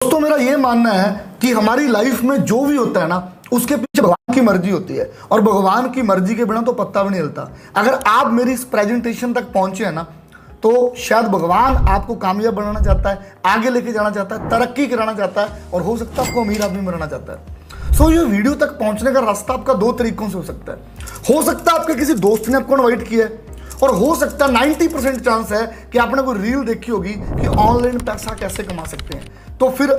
दोस्तों मेरा ये मानना है कि हमारी लाइफ में जो भी होता है ना, उसके पीछे भगवान की मर्जी होती है और भगवान की मर्जी के बिना तो पत्ता भी नहीं हिलता। अगर आप मेरी इस प्रेजेंटेशन तक पहुंचे हैं ना, तो शायद भगवान आपको कामयाब बनाना चाहता है, आगे लेके जाना चाहता है, तरक्की कराना चाहता है और हो सकता है आपको अमीर आदमी बनाना चाहता है। सो ये वीडियो तक पहुंचने का रास्ता आपका दो तरीकों से हो सकता है। हो सकता है आपके किसी दोस्त ने आपको इन्वाइट किया है और हो सकता है 90% चांस है कि आपने कोई रील देखी होगी कि ऑनलाइन पैसा कैसे कमा सकते हैं, तो फिर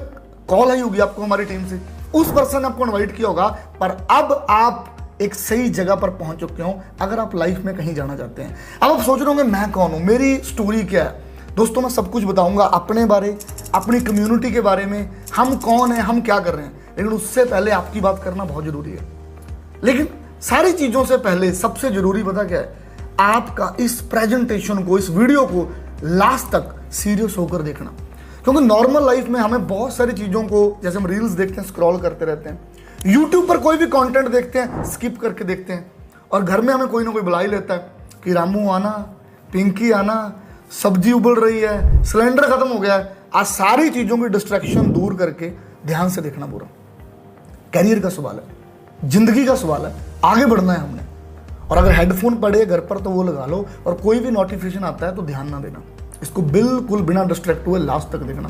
कॉल आई होगी आपको हमारी टीम से, उस पर्सन ने आपको इन्वाइट किया होगा। पर अब आप एक सही जगह पर पहुंच चुके हो अगर आप लाइफ में कहीं जाना चाहते हैं। अब आप सोच रहे होंगे मैं कौन हूं, मेरी स्टोरी क्या है। दोस्तों मैं सब कुछ बताऊंगा अपने बारे, अपनी कम्युनिटी के बारे में, हम कौन है, हम क्या कर रहे हैं। लेकिन उससे पहले आपकी बात करना बहुत जरूरी है। लेकिन सारी चीजों से पहले सबसे जरूरी पता क्या है, आपका इस प्रेजेंटेशन को, इस वीडियो को लास्ट तक सीरियस होकर देखना। क्योंकि नॉर्मल लाइफ में हमें बहुत सारी चीजों को, जैसे हम रील्स देखते हैं, स्क्रॉल करते रहते हैं, यूट्यूब पर कोई भी कंटेंट देखते हैं, स्किप करके देखते हैं, और घर में हमें कोई ना कोई बुला ही लेता है कि रामू आना, पिंकी आना, सब्जी उबल रही है, सिलेंडर खत्म हो गया है। आज सारी चीजों की डिस्ट्रैक्शन दूर करके ध्यान से देखना। पूरा कैरियर का सवाल है, जिंदगी का सवाल है, आगे बढ़ना है हमने। और अगर हेडफोन पड़े घर पर तो वो लगा लो, और कोई भी नोटिफिकेशन आता है तो ध्यान ना देना, इसको बिल्कुल बिना डिस्ट्रैक्ट हुए लास्ट तक देखना।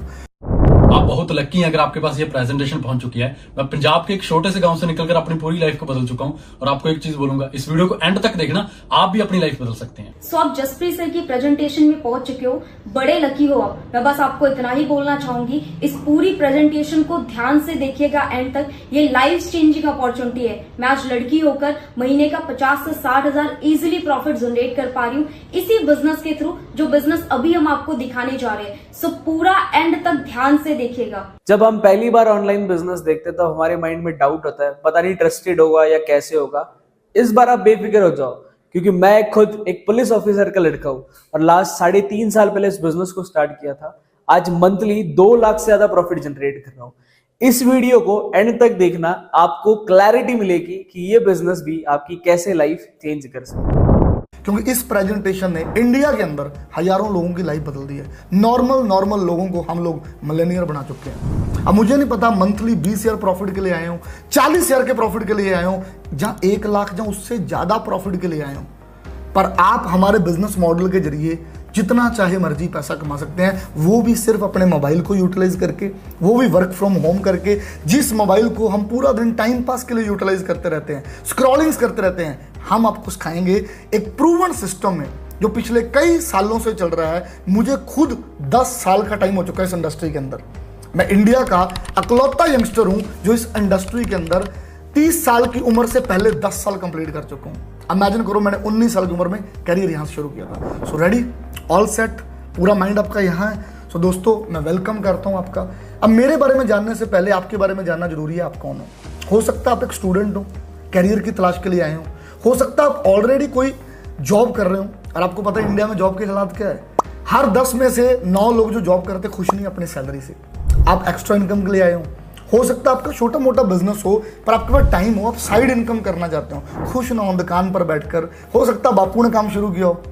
आप बहुत लकी हैं अगर आपके पास ये प्रेजेंटेशन पहुंच चुकी है। मैं पंजाब के एक छोटे से गांव से निकलकर अपनी पूरी लाइफ को बदल चुका हूं और आपको एक चीज बोलूंगा, इस वीडियो को एंड तक देखना, आप भी अपनी लाइफ बदल सकते हैं। सो आप जसप्रीत सर की प्रेजेंटेशन में पहुंच चुके हो, बड़े लकी हो आप। मैं बस आपको इतना ही बोलना चाहूंगी, इस पूरी प्रेजेंटेशन को ध्यान से देखिएगा एंड तक। ये लाइफ चेंजिंग अपॉर्चुनिटी है। मैं आज लड़की होकर महीने का 50 से 60 हजार इजिली प्रॉफिट जनरेट कर पा रही हूँ इसी बिजनेस के थ्रू, जो बिजनेस अभी हम आपको दिखाने जा रहे हैं। सो पूरा एंड तक ध्यान से देखिएगा। जब हम पहली बार ऑनलाइन बिजनेस देखते हैं तो हमारे माइंड में डाउट होता है, पता नहीं ट्रस्टेड होगा या कैसे होगा। इस बार आप बेफिक्र हो जाओ, क्योंकि मैं खुद एक पुलिस ऑफिसर का लड़का हूं और लास्ट 3.5 साल पहले इस बिजनेस को स्टार्ट किया था। आज मंथली 2 लाख से ज्यादा प्रॉफिट जनरेट कर रहा हूं। इस वीडियो को एंड तक देखना, आपको क्लैरिटी मिलेगी कि ये बिजनेस भी आपकी कैसे लाइफ चेंज कर सकता है। क्योंकि इस प्रेजेंटेशन ने इंडिया के अंदर हजारों लोगों की लाइफ बदल दी है। नॉर्मल लोगों को हम लोग मिलेनियर बना चुके हैं। अब मुझे नहीं पता मंथली 20,000 प्रॉफिट के लिए आए हूं, 40,000 के प्रॉफिट के लिए आए हूं, जहां 1 लाख, जहां उससे ज्यादा प्रॉफिट के लिए आए हूं। पर आप हमारे बिजनेस मॉडल के जरिए जितना चाहे मर्जी पैसा कमा सकते हैं, वो भी सिर्फ अपने मोबाइल को यूटिलाइज करके, वो भी वर्क फ्रॉम होम करके। जिस मोबाइल को हम पूरा दिन टाइम पास के लिए यूटिलाइज करते रहते हैं, स्क्रॉलिंग्स करते रहते हैं, हम आपको सिखाएंगे एक प्रूवन सिस्टम में जो पिछले कई सालों से चल रहा है। मुझे खुद 10 साल का टाइम हो चुका है इस इंडस्ट्री के अंदर। मैं इंडिया का अकलौता यंगस्टर हूं जो इस इंडस्ट्री के अंदर 30 साल की उम्र से पहले 10 साल कंप्लीट कर चुका हूं। इमेजिन करो, मैंने 19 साल की उम्र में करियर यहां से शुरू किया था। सो रेडी, ऑल सेट, पूरा माइंड आपका यहाँ है। सो दोस्तों मैं वेलकम करता हूं आपका। अब मेरे बारे में जानने से पहले आपके बारे में जानना जरूरी है। आप कौन हो सकता है आप एक स्टूडेंट हो, कैरियर की तलाश के लिए आए हो सकता है आप ऑलरेडी कोई जॉब कर रहे हो और आपको पता है इंडिया में जॉब के हालात क्या है। हर 10 में से 9 लोग जो जॉब करते खुश नहीं अपनी सैलरी से। आप एक्स्ट्रा इनकम के लिए आए हो सकता है आपका छोटा मोटा बिजनेस हो पर आपके पास टाइम हो, आप साइड इनकम करना चाहते हो, खुश ना हो दुकान पर बैठकर। हो सकता है बापू ने काम शुरू किया हो,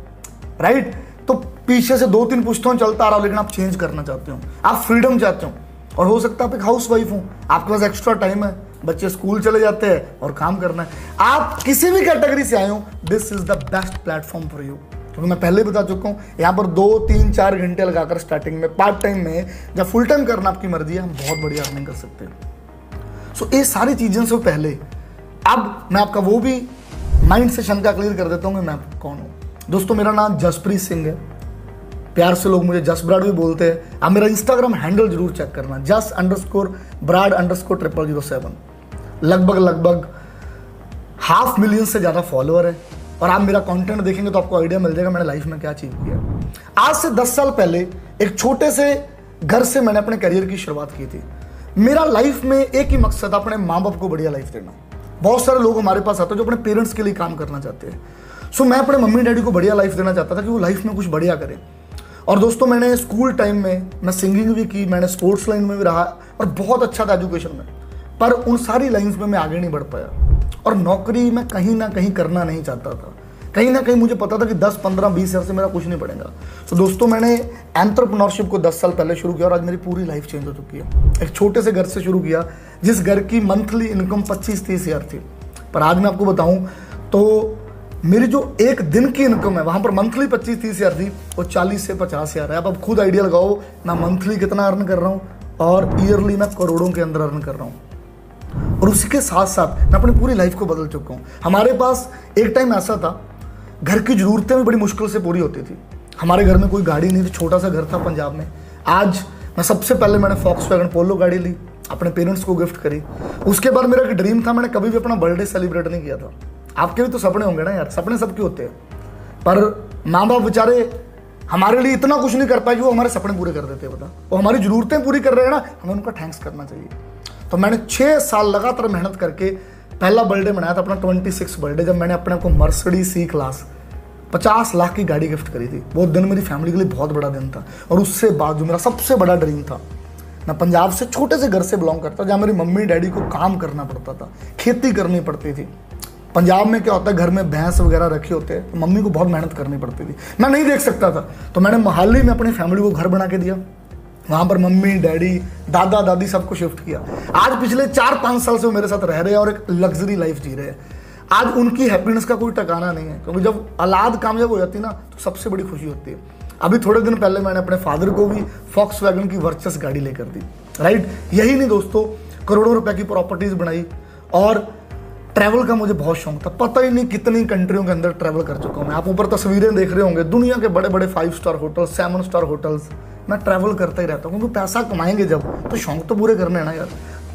राइट, तो पीछे से 2-3 पुश्तों चलता आ रहा हो, लेकिन आप चेंज करना चाहते हो, आप फ्रीडम चाहते हो। और हो सकता है आप एक हाउस वाइफ हो, आपके पास एक्स्ट्रा टाइम है, बच्चे स्कूल चले जाते हैं और काम करना है। आप किसी भी कैटेगरी से आए हो, this is the best platform for you. क्योंकि मैं पहले बता चुका हूँ, यहाँ पर 2-3-4 घंटे लगाकर स्टार्टिंग में, पार्ट टाइम में, जब फुल टाइम करना आपकी मर्जी है, हम बहुत बढ़िया अर्निंग कर सकते हैं। सो ये सारी चीज़ों से पहले अब मैं आपका वो भी माइंड से शंका क्लियर कर देता हूँ कि मैं कौन हूँ। दोस्तों मेरा नाम जसप्रीत सिंह है, प्यार से लोग मुझे जस ब्राड भी बोलते हैं। आप मेरा इंस्टाग्राम हैंडल जरूर चेक करना, jus_brad_007। लगभग 500,000 से ज़्यादा फॉलोअर है और आप मेरा कंटेंट देखेंगे तो आपको आइडिया मिल जाएगा मैंने लाइफ में क्या अचीव किया। आज से 10 साल पहले एक छोटे से घर से मैंने अपने करियर की शुरुआत की थी। मेरा लाइफ में एक ही मकसद, अपने माँ बाप को बढ़िया लाइफ देना। बहुत सारे लोग हमारे पास आते हैं जो अपने पेरेंट्स के लिए काम करना चाहते हैं। सो मैं अपने मम्मी डैडी को बढ़िया लाइफ देना चाहता था कि वो लाइफ में कुछ बढ़िया करें। और दोस्तों मैंने स्कूल टाइम में मैं सिंगिंग भी की, मैंने स्पोर्ट्स लाइन में भी रहा और बहुत अच्छा था एजुकेशन में, पर उन सारी लाइंस में मैं आगे नहीं बढ़ पाया और नौकरी मैं कहीं ना कहीं करना नहीं चाहता था। कहीं ना कहीं मुझे पता था कि 10, 15, 20 हज़ार से मेरा कुछ नहीं पड़ेगा। तो दोस्तों मैंने एंटरप्रेन्योरशिप को 10 साल पहले शुरू किया और आज मेरी पूरी लाइफ चेंज हो चुकी है। एक छोटे से घर से शुरू किया जिस घर की मंथली इनकम 25-30 हज़ार थी, पर आज मैं आपको बताऊं तो मेरी जो एक दिन की इनकम है वहां पर मंथली 25-30 हज़ार थी, वो 40 से 50 हज़ार है। अब खुद आइडिया लगाओ मैं मंथली कितना अर्न कर रहा हूँ और ईयरली मैं करोड़ों के अंदर अर्न कर रहा हूँ। और उसी के साथ साथ मैं अपनी पूरी लाइफ को बदल चुका हूँ। हमारे पास एक टाइम ऐसा था, घर की ज़रूरतें भी बड़ी मुश्किल से पूरी होती थी। हमारे घर में कोई गाड़ी नहीं थी, छोटा सा घर था पंजाब में। आज मैं सबसे पहले मैंने फॉक्सवैगन पोलो गाड़ी ली, अपने पेरेंट्स को गिफ्ट करी। उसके बाद मेरा एक ड्रीम था, मैंने कभी भी अपना बर्थडे सेलिब्रेट नहीं किया था। आपके भी तो सपने होंगे ना यार, सपने सबके होते हैं, पर माँ बाप बेचारे हमारे लिए इतना कुछ नहीं कर पाए कि वो हमारे सपने पूरे कर देते हैं। बता, वो हमारी ज़रूरतें पूरी कर रहे हैं ना, हमें उनका थैंक्स करना चाहिए। तो मैंने 6 साल लगातार मेहनत करके पहला बर्थडे मनाया था, अपना 26 बर्थडे, जब मैंने अपने को मर्सिडीज C क्लास 50 लाख की गाड़ी गिफ्ट करी थी। वो दिन मेरी फैमिली के लिए बहुत बड़ा दिन था। और उससे बाद जो मेरा सबसे बड़ा ड्रीम था, मैं पंजाब से छोटे से घर से बिलोंग करता, जहाँ मेरी मम्मी डैडी को काम करना पड़ता था, खेती करनी पड़ती थी। पंजाब में क्या होता है, घर में भैंस वगैरह रखे होते हैं, तो मम्मी को बहुत मेहनत करनी पड़ती थी, मैं नहीं देख सकता था। तो मैंने मोहाली में अपनी फैमिली को घर बना के दिया, वहाँ पर मम्मी डैडी दादा दादी सबको शिफ्ट किया। आज पिछले 4-5 साल से वो मेरे साथ रह रहे हैं और एक लग्जरी लाइफ जी रहे हैं। आज उनकी हैप्पीनेस का कोई ठिकाना नहीं है, क्योंकि जब औलाद कामयाब हो जाती है ना तो सबसे बड़ी खुशी होती है। अभी थोड़े दिन पहले मैंने अपने फादर को भी फॉक्सवैगन की वर्चस गाड़ी लेकर दी, राइट। यही नहीं दोस्तों, करोड़ों रुपए की प्रॉपर्टीज बनाई। और ट्रैवल का मुझे बहुत शौक था, पता ही नहीं कितनी कंट्रियों के अंदर ट्रैवल कर चुका हूँ मैं। आप ऊपर तस्वीरें देख रहे होंगे, दुनिया के बड़े बड़े 5 स्टार होटल्स, 7 स्टार होटल्स, मैं ट्रैवल करता ही रहता हूँ, क्योंकि पैसा कमाएंगे जब तो शौक तो पूरे करने हैं ना यार।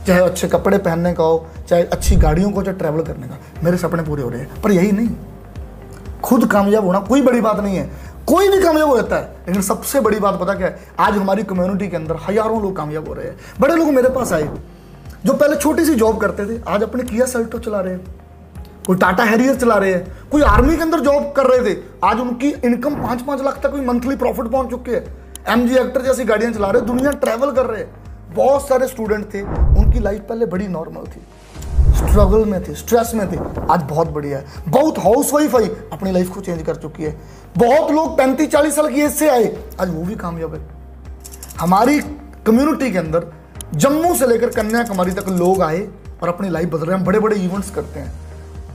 चाहे अच्छे कपड़े पहनने का हो, चाहे अच्छी गाड़ियों को, चाहे ट्रैवल करने का, मेरे सपने पूरे हो रहे हैं। पर यही नहीं, खुद कामयाब होना कोई बड़ी बात नहीं है, कोई भी कामयाब हो जाता है। लेकिन सबसे बड़ी बात पता क्या है, आज हमारी कम्युनिटी के अंदर हजारों लोग कामयाब हो रहे हैं। बड़े लोग मेरे पास आए जो पहले छोटी सी जॉब करते थे, आज अपने किया सेल्टो चला रहे हैं, कोई टाटा हैरियर चला रहे हैं, कोई आर्मी के अंदर जॉब कर रहे थे, आज उनकी इनकम 5-5 लाख तक कोई मंथली प्रॉफिट पहुंच चुके हैं। MG एक्टर जैसी गाड़ियां चला रहे हैं, दुनिया ट्रैवल कर रहे हैं। बहुत सारे स्टूडेंट थे, उनकी लाइफ पहले बड़ी नॉर्मल थी, स्ट्रगल में थे, स्ट्रेस में थे, आज बहुत बढ़िया है। बहुत हाउसवाइफ आई, अपनी लाइफ को चेंज कर चुकी है। बहुत लोग 35-40 साल की एज से आए, आज वो भी कामयाब है। हमारी कम्युनिटी के अंदर जम्मू से लेकर कन्याकुमारी तक लोग आए और अपनी लाइफ बदल रहे हैं। हम बड़े बड़े इवेंट्स करते हैं,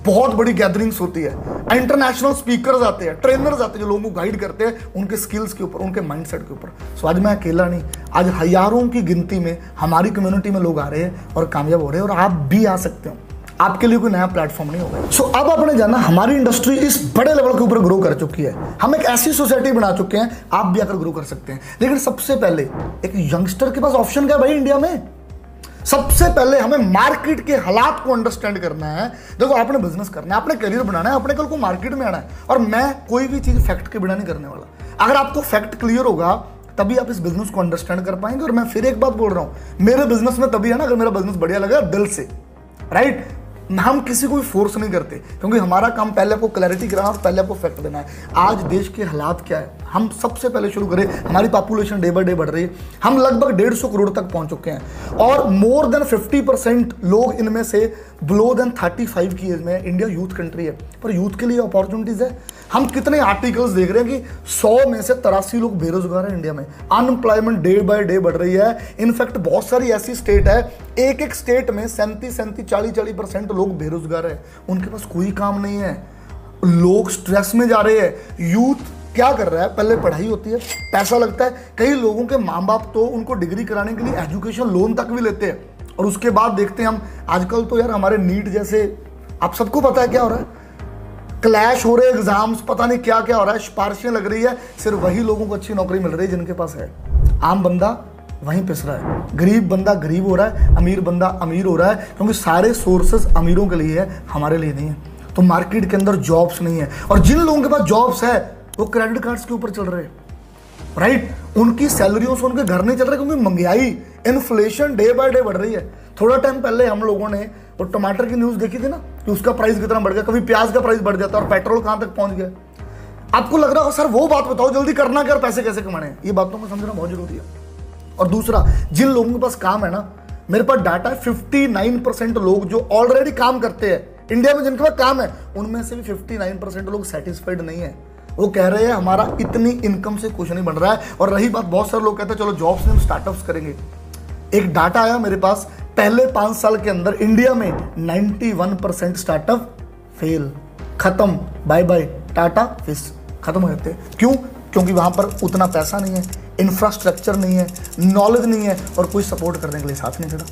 बहुत बड़ी गैदरिंग्स होती है, इंटरनेशनल स्पीकर्स आते हैं, ट्रेनर्स आते हैं जो लोगों को गाइड करते हैं उनके स्किल्स के ऊपर, उनके माइंडसेट के ऊपर। सो आज मैं अकेला नहीं, आज हजारों की गिनती में हमारी कम्युनिटी में लोग आ रहे हैं और कामयाब हो रहे हैं, और आप भी आ सकते हो। आपके लिए कोई नया प्लेटफॉर्म नहीं होगा। सो अब आपने जाना, हमारी इंडस्ट्री इस बड़े लेवल के ऊपर ग्रो कर चुकी है, हम एक ऐसी सोसाइटी बना चुके हैं, आप भी आकर ग्रो कर सकते हैं। लेकिन सबसे पहले एक यंगस्टर के पास ऑप्शन क्या है भाई इंडिया में? सबसे पहले हमें मार्केट के हालात को अंडरस्टैंड करना है। देखो, आपने बिजनेस करना है, आपने करियर बनाना है, अपने कल को मार्केट में आना है। और मैं कोई भी चीज फैक्ट के बिना नहीं करने वाला। अगर आपको फैक्ट क्लियर होगा तभी आप इस बिजनेस को अंडरस्टैंड कर पाएंगे। और मैं फिर एक बात बोल रहा हूं, मेरे बिजनेस में तभी है ना अगर मेरा बिजनेस बढ़िया लगा दिल से, राइट। हम किसी को भी फोर्स नहीं करते, क्योंकि हमारा काम पहले आपको क्लैरिटी कराना और पहले आपको फैक्ट देना है। आज देश के हालात क्या है, हम सबसे पहले शुरू करें। हमारी पॉपुलेशन डे बाय डे बढ़ रही है, हम लगभग 150 करोड़ तक पहुंच चुके हैं, और मोर देन 50% लोग इनमें से बिलो देन 35 की एज में। इंडिया यूथ कंट्री है, पर यूथ के लिए अपॉर्चुनिटीज है। हम कितने आर्टिकल्स देख रहे हैं कि 100 में से 83 लोग बेरोजगार हैं इंडिया में। अनएम्प्लॉयमेंट डे बाय डे बढ़ रही है। इनफैक्ट बहुत सारी ऐसी स्टेट है, एक स्टेट में 37, 40% लोग बेरोजगार है, उनके पास कोई काम नहीं है, लोग स्ट्रेस में जा रहे हैं। यूथ क्या कर रहा है, पहले पढ़ाई होती है, पैसा लगता है, कई लोगों के माँ बाप तो उनको डिग्री कराने के लिए एजुकेशन लोन तक भी लेते हैं, और उसके बाद देखते हैं हम आजकल तो यार हमारे नीट जैसे, आप सबको पता है क्या हो रहा है, क्लैश हो रहे एग्जाम्स, पता नहीं क्या क्या हो रहा है, सिफारिशें लग रही है, सिर्फ वही लोगों को अच्छी नौकरी मिल रही है जिनके पास है। आम बंदा वहीं पिस रहा है, गरीब बंदा गरीब हो रहा है, अमीर बंदा अमीर हो रहा है, क्योंकि सारे सोर्सेस अमीरों के लिए है, हमारे लिए नहीं है। तो मार्केट के अंदर जॉब्स नहीं है, और जिन लोगों के पास जॉब्स है वो क्रेडिट कार्ड्स के ऊपर चल रहे हैं, राइट। उनकी सैलरियों से उनके घर नहीं चल रहे, क्योंकि महंगाई, इन्फ्लेशन डे बाय डे बढ़ रही है। थोड़ा टाइम पहले हम लोगों ने वो टमाटर की न्यूज देखी थी ना, कि उसका प्राइस कितना बढ़ गया, कभी प्याज का प्राइस बढ़ जाता है, और पेट्रोल कहां तक पहुंच गया। आपको लग रहा हो सर वो बात बताओ, जल्दी करना क्या, पैसे कैसे कमाने हैं, ये बातों को समझना बहुत जरूरी है। और दूसरा, जिन लोगों के पास काम है ना, मेरे पास डाटा है 59% लोग जो ऑलरेडी काम करते हैं इंडिया में जिनके पास काम है उनमें से भी 59% लोग सेटिस्फाइड नहीं है। वो कह रहे हैं हमारा इतनी इनकम से कुछ नहीं बन रहा है। और रही बात, बहुत सारे लोग कहते हैं चलो जॉब्स नहीं, हम स्टार्टअप्स करेंगे। एक डाटा आया मेरे पास, पहले 5 साल के अंदर इंडिया में 91% स्टार्टअप फेल, खत्म, बाय बाय, टाटा फिश, खत्म हो जाते हैं। क्यों? क्योंकि वहां पर उतना पैसा नहीं है, इंफ्रास्ट्रक्चर नहीं है, नॉलेज नहीं है और कोई सपोर्ट करने के लिए साथ नहीं खड़ा।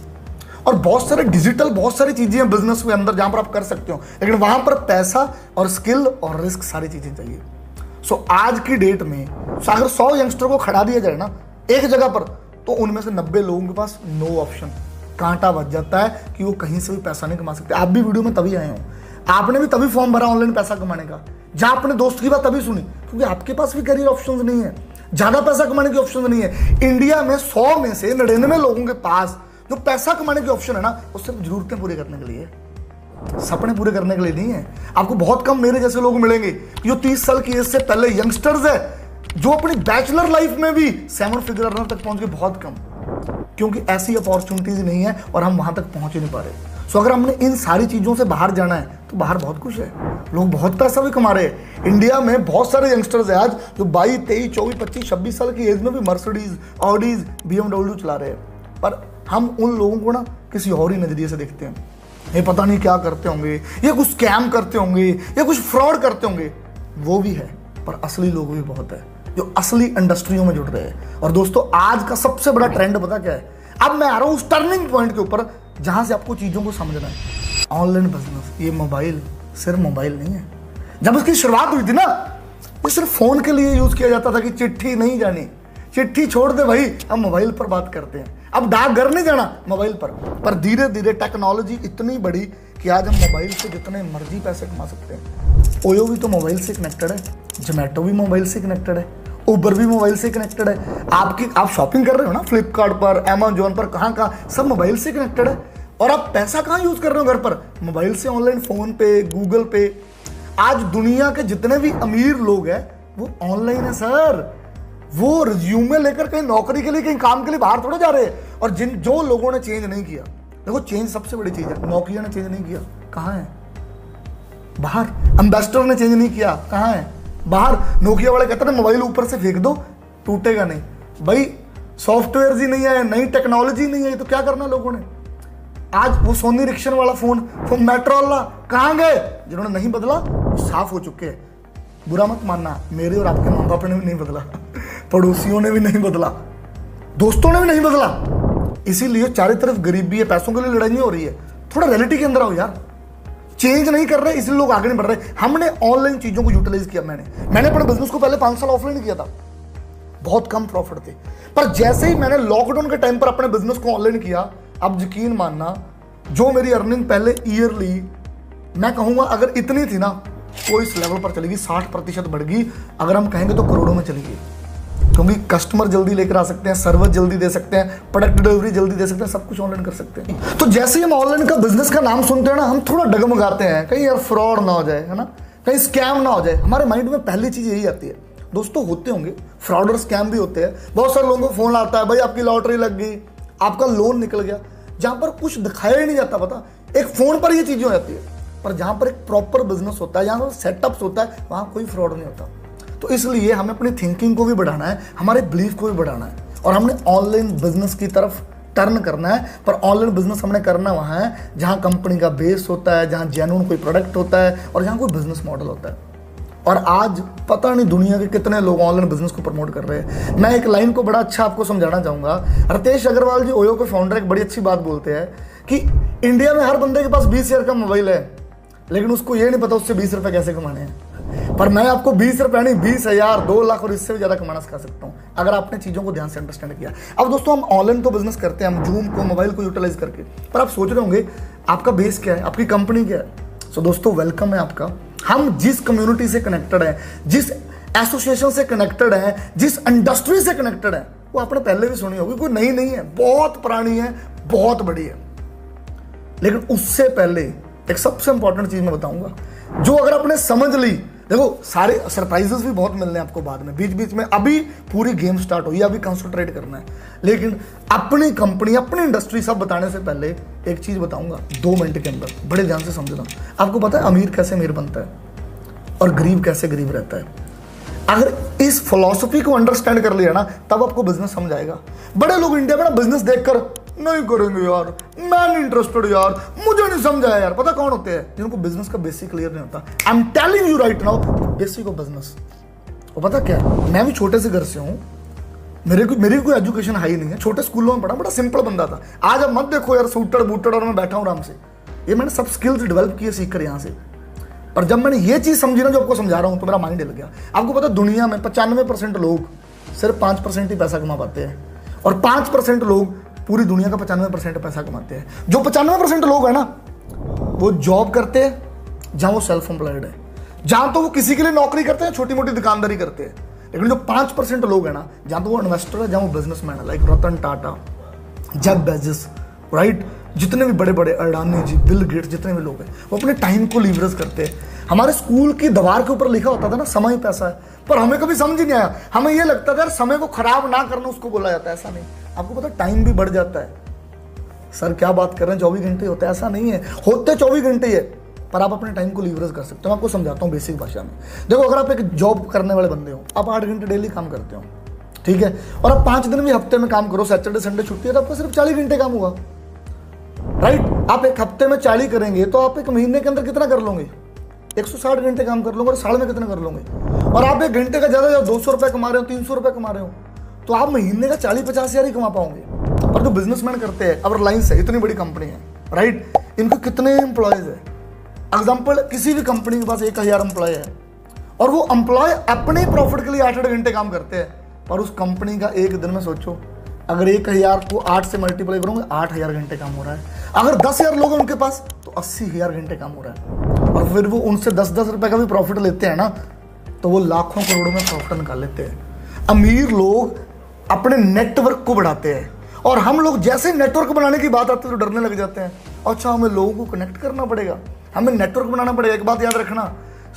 और बहुत सारे डिजिटल बहुत सारी चीजें हैं बिजनेस के अंदर जहां पर आप कर सकते हो, लेकिन वहां पर पैसा और स्किल और रिस्क सारी चीजें चाहिए। सो आज की डेट में अगर 100 यंगस्टर को खड़ा दिया जाए ना एक जगह पर, तो उनमें से 90 लोगों के पास नो ऑप्शन, कांटा बच जाता है कि वो कहीं से भी पैसा नहीं कमा सकते। आप भी वीडियो में तभी आए हो, आपने भी तभी फॉर्म भरा ऑनलाइन पैसा कमाने का, जहां अपने दोस्त की बात तभी सुनी, क्योंकि आपके पास भी करियर ऑप्शंस नहीं है, ज्यादा पैसा कमाने की ऑप्शन नहीं है। इंडिया में 100 में से 99 लोगों के पास जो पैसा कमाने की ऑप्शन है ना, वो सिर्फ जरूरतें पूरी करने के लिए, सपने पूरे करने के लिए नहीं है। आपको बहुत कम मेरे जैसे लोग मिलेंगे जो 30 साल की एज से पहले यंगस्टर्स है जो अपनी बैचलर लाइफ में भी 7 फिगर अर्नर तक पहुंच गए, बहुत कम, क्योंकि ऐसी अपॉर्चुनिटीज नहीं है और हम वहां तक पहुंच ही नहीं पा रहे। सो अगर हमने इन सारी चीजों से बाहर जाना है तो बाहर बहुत कुछ है, लोग बहुत पैसा भी कमा रहे हैं। इंडिया में बहुत सारे यंगस्टर्स हैं आज जो 22, 23, 24, 25, 26 साल की एज में भी मर्सिडीज, ऑडीज, BMW चला रहे हैं। पर हम उन लोगों को ना किसी और ही नजरिए से देखते हैं, ये पता नहीं क्या करते होंगे, ये कुछ स्कैम करते होंगे, ये कुछ फ्रॉड करते होंगे। वो भी है, पर असली लोग भी बहुत है जो असली इंडस्ट्रियों में जुड़ रहे हैं। और दोस्तों आज का सबसे बड़ा ट्रेंड पता क्या है? अब मैं आ रहा हूं उस टर्निंग पॉइंट के ऊपर जहां से आपको चीजों को समझना है। ऑनलाइन बिजनेस, ये मोबाइल सिर्फ मोबाइल नहीं है। जब इसकी शुरुआत हुई थी ना, ये सिर्फ फोन के लिए यूज किया जाता था कि चिट्ठी नहीं जानी, चिट्ठी छोड़ दे भाई, हम मोबाइल पर बात करते हैं। अब डाकघर नहीं जाना, मोबाइल पर धीरे धीरे टेक्नोलॉजी इतनी बढ़ी कि आज हम मोबाइल से जितने मर्जी पैसे कमा सकते हैं। ओयो भी तो मोबाइल से कनेक्टेड है, जोमेटो भी मोबाइल से कनेक्टेड है, उबर भी मोबाइल से कनेक्टेड है। आप शॉपिंग कर रहे हो ना फ्लिपकार्ट पर, अमेजोन पर, कहाँ सब मोबाइल से कनेक्टेड है। और आप पैसा कहाँ यूज कर रहे हो घर पर? मोबाइल से, ऑनलाइन, फोन पे, गूगल पे। आज दुनिया के जितने भी अमीर लोग हैं वो ऑनलाइन है सर। वो रिज्यूमे लेकर कहीं नौकरी के लिए, कहीं काम के लिए बाहर थोड़े जा रहे हैं। और जो लोगों ने चेंज नहीं किया, देखो चेंज सबसे बड़ी चीज है। नोकिया ने चेंज नहीं किया, कहाँ है? बाहर। एम्बेसडर ने चेंज नहीं किया, कहाँ है? बाहर। नोकिया वाले कहते हैं मोबाइल ऊपर से फेंक दो, टूटेगा नहीं। भाई सॉफ्टवेयर ही नहीं आए, नई टेक्नोलॉजी नहीं आई, तो क्या करना लोगों ने? आज वो सोनी रिक्शन वाला फोन मेट्रोला कहाँ गए? जिन्होंने नहीं बदला वो साफ हो चुके हैं। बुरा मत मानना, मेरे और आपके माँ बाप ने भी नहीं बदला, पड़ोसियों ने भी नहीं बदला, दोस्तों ने भी नहीं बदला। इसीलिए चारों तरफ गरीबी है, पैसों के लिए लड़ाई नहीं हो रही है। थोड़ा रियलिटी के अंदर आओ यार। चेंज नहीं कर रहे इसलिए लोग आगे नहीं बढ़ रहे। हमने ऑनलाइन चीजों को यूटिलाइज किया। मैंने अपने बिजनेस को पहले 5 साल ऑफलाइन किया था, बहुत कम प्रॉफिट थे। पर जैसे ही मैंने लॉकडाउन के टाइम पर अपने बिजनेस को ऑनलाइन किया, अब यकीन मानना जो मेरी अर्निंग पहले ईयरली मैं कहूंगा अगर इतनी थी ना, वो इस लेवल पर चलेगी, 60% बढ़ गई। अगर हम कहेंगे तो करोड़ों में चलेगी, क्योंकि कस्टमर जल्दी लेकर आ सकते हैं, सर्विस जल्दी दे सकते हैं, प्रोडक्ट डिलीवरी जल्दी दे सकते हैं, सब कुछ ऑनलाइन कर सकते हैं। तो जैसे ही हम ऑनलाइन का बिजनेस का नाम सुनते हैं ना, हम थोड़ा डगमगाते हैं, कहीं यार फ्रॉड ना हो जाए, है ना, कहीं स्कैम ना हो जाए। हमारे माइंड में पहली चीज यही आती है। दोस्तों होते होंगे फ्रॉड और स्कैम भी होते हैं। बहुत सारे लोगों को फोन आता है, भाई आपकी लॉटरी लग गई, आपका लोन निकल गया, जहां पर कुछ दिखाया ही नहीं जाता। पता, एक फोन पर ये चीजें हो जाती है, पर जहां पर एक प्रॉपर बिजनेस होता है, जहां पर सेटअप्स होता है, वहां कोई फ्रॉड नहीं होता। तो इसलिए हमें अपनी थिंकिंग को भी बढ़ाना है, हमारे बिलीफ को भी बढ़ाना है, और हमने ऑनलाइन बिजनेस की तरफ टर्न करना है। पर ऑनलाइन बिजनेस हमने करना वहां है जहां कंपनी का बेस होता है, जहां जेन्युइन कोई प्रोडक्ट होता है और जहां कोई बिजनेस मॉडल होता है। और आज पता नहीं दुनिया के कितने लोग ऑनलाइन बिजनेस को प्रमोट कर रहे हैं। मैं एक लाइन को बड़ा अच्छा आपको समझाना चाहूंगा। रितेश अग्रवाल जी, ओयो के फाउंडर, एक बड़ी अच्छी बात बोलते हैं कि इंडिया में हर बंदे के पास 20,000 का मोबाइल है, लेकिन उसको ये नहीं पता उससे 20 रुपए कैसे कमाने हैं। पर मैं आपको 20 रुपए नहीं, 20,000, 2 लाख और इससे भी ज्यादा कमाना सिखा सकता हूँ, अगर आपने चीजों को ध्यान से अंडरस्टैंड किया। अब दोस्तों हम ऑनलाइन तो बिजनेस करते हैं, हम जूम को, मोबाइल को यूटिलाइज करके, पर आप सोच रहे होंगे आपका बेस क्या है, आपकी कंपनी क्या है। सो दोस्तों वेलकम है आपका। हम जिस कम्युनिटी से कनेक्टेड है, जिस एसोसिएशन से कनेक्टेड है, जिस इंडस्ट्री से कनेक्टेड है, वो आपने पहले भी सुनी होगी, कोई नई नहीं है, बहुत पुरानी है, बहुत बड़ी है। लेकिन उससे पहले एक सबसे इंपॉर्टेंट चीज मैं बताऊंगा, जो अगर आपने समझ ली देखो सारे सरप्राइजेस भी बहुत मिलने हैं आपको बाद में, बीच बीच में। अभी पूरी गेम स्टार्ट हुई है, अभी कंसंट्रेट करना है। लेकिन अपनी कंपनी, अपनी इंडस्ट्री सब बताने से पहले एक चीज बताऊंगा 2 मिनट के अंदर, बड़े ध्यान से समझना। आपको पता है अमीर कैसे अमीर बनता है और गरीब कैसे गरीब रहता है? अगर इस फिलॉसफी को अंडरस्टैंड कर लिया ना, तब आपको बिजनेस समझ आएगा। बड़े लोग इंडिया में ना बिजनेस देखकर नहीं करेंगे यार, मैं नहीं इंटरेस्टेड यार, मुझे नहीं समझ आया यार। पता कौन होते हैं? जिनको बिजनेस का बेसिक क्लियर नहीं होता। I am telling you right now, basic of business. और पता क्या, मैं भी छोटे से घर से हूँ, मेरी कोई एजुकेशन हाई नहीं है, छोटे स्कूलों में पढ़ा, बड़ा सिंपल बंदा था। आज अब मत देखो यार सूटड़ बूटड़ और मैं बैठा हूँ आराम से। ये मैंने सब स्किल्स डेवलप किए सीख कर यहाँ से। पर जब मैंने ये चीज समझी ना जो आपको समझा रहा हूँ, तो मेरा माइंड हिल गया। आपको पता दुनिया में 95% लोग सिर्फ 5% ही पैसा कमा पाते हैं, और 5% लोग पूरी दुनिया का 95% पैसा कमाते हैं। जो 95% लोग है ना, वो जॉब करते हैं जहां वो सेल्फ एम्प्लॉयड है, जहां तो वो किसी के लिए नौकरी करते हैं, छोटी मोटी दुकानदारी करते हैं। लेकिन जो 5% लोग है ना, जहां तो वो इन्वेस्टर है, जहां वो बिजनेसमैन है, like Ratan Tata, Jeff Bezos, right, जितने भी बड़े बड़े अडानी जी, बिल गेट्स, जितने भी लोग हैं, वो अपने टाइम को लीवरेज करते हैं। हमारे स्कूल की दीवार के ऊपर लिखा होता था ना, समय पैसा है, पर हमें कभी समझ ही नहीं आया। हमें ये लगता था यार समय को खराब ना करना उसको बोला जाता है। ऐसा नहीं, आपको पता टाइम भी बढ़ जाता है। सर क्या बात कर रहे हैं, 24 घंटे होते हैं? ऐसा नहीं है, होते 24 घंटे ही है, पर आप अपने टाइम को लीवरेज कर सकते हो। मैं आपको समझाता हूँ बेसिक भाषा में। देखो, अगर आप एक जॉब करने वाले बंदे हो, आप 8 घंटे डेली काम करते हो, ठीक है, और आप 5 दिन भी हफ्ते में काम करो, सैटरडे संडे छुट्टी है, तो आपका सिर्फ 40 घंटे काम हुआ, राइट। आप एक हफ्ते में 40 करेंगे तो आप एक महीने के अंदर कितना कर लोगे? 160 घंटे काम कर लोगे, और साल में कितना कर लोगे? और आप एक घंटे का ज्यादा 200 रुपए कमा रहे हो, 300 रुपए कमा रहे हो, तो आप महीने का 40-50 हजार ही कमा पाओगे। और जो बिजनेसमैन करते हैं, अब रिलायंस है, इतनी बड़ी कंपनी है, राइट, इनको कितने एम्प्लॉयज है? एग्जाम्पल, किसी भी कंपनी के पास 1000 एम्प्लॉय है, और वो एम्प्लॉय अपने प्रॉफिट के लिए 8-8 घंटे काम करते हैं, पर उस कंपनी का एक दिन में सोचो, अगर 1000 को 8 से मल्टीप्लाई करोगे, 8000 घंटे काम हो रहा है। अगर 10,000 लोग हैं उनके पास, तो 80,000 घंटे काम हो रहा है। और फिर वो उनसे 10-10 रुपए का भी प्रॉफिट लेते हैं ना, तो वो लाखों करोड़ों में प्रॉफिट निकाल लेते हैं। अमीर लोग अपने नेटवर्क को बढ़ाते हैं, और हम लोग जैसे नेटवर्क बनाने की बात आती है तो डरने लग जाते हैं। अच्छा, हमें लोगों को कनेक्ट करना पड़ेगा, हमें नेटवर्क बनाना पड़ेगा। एक बात याद रखना,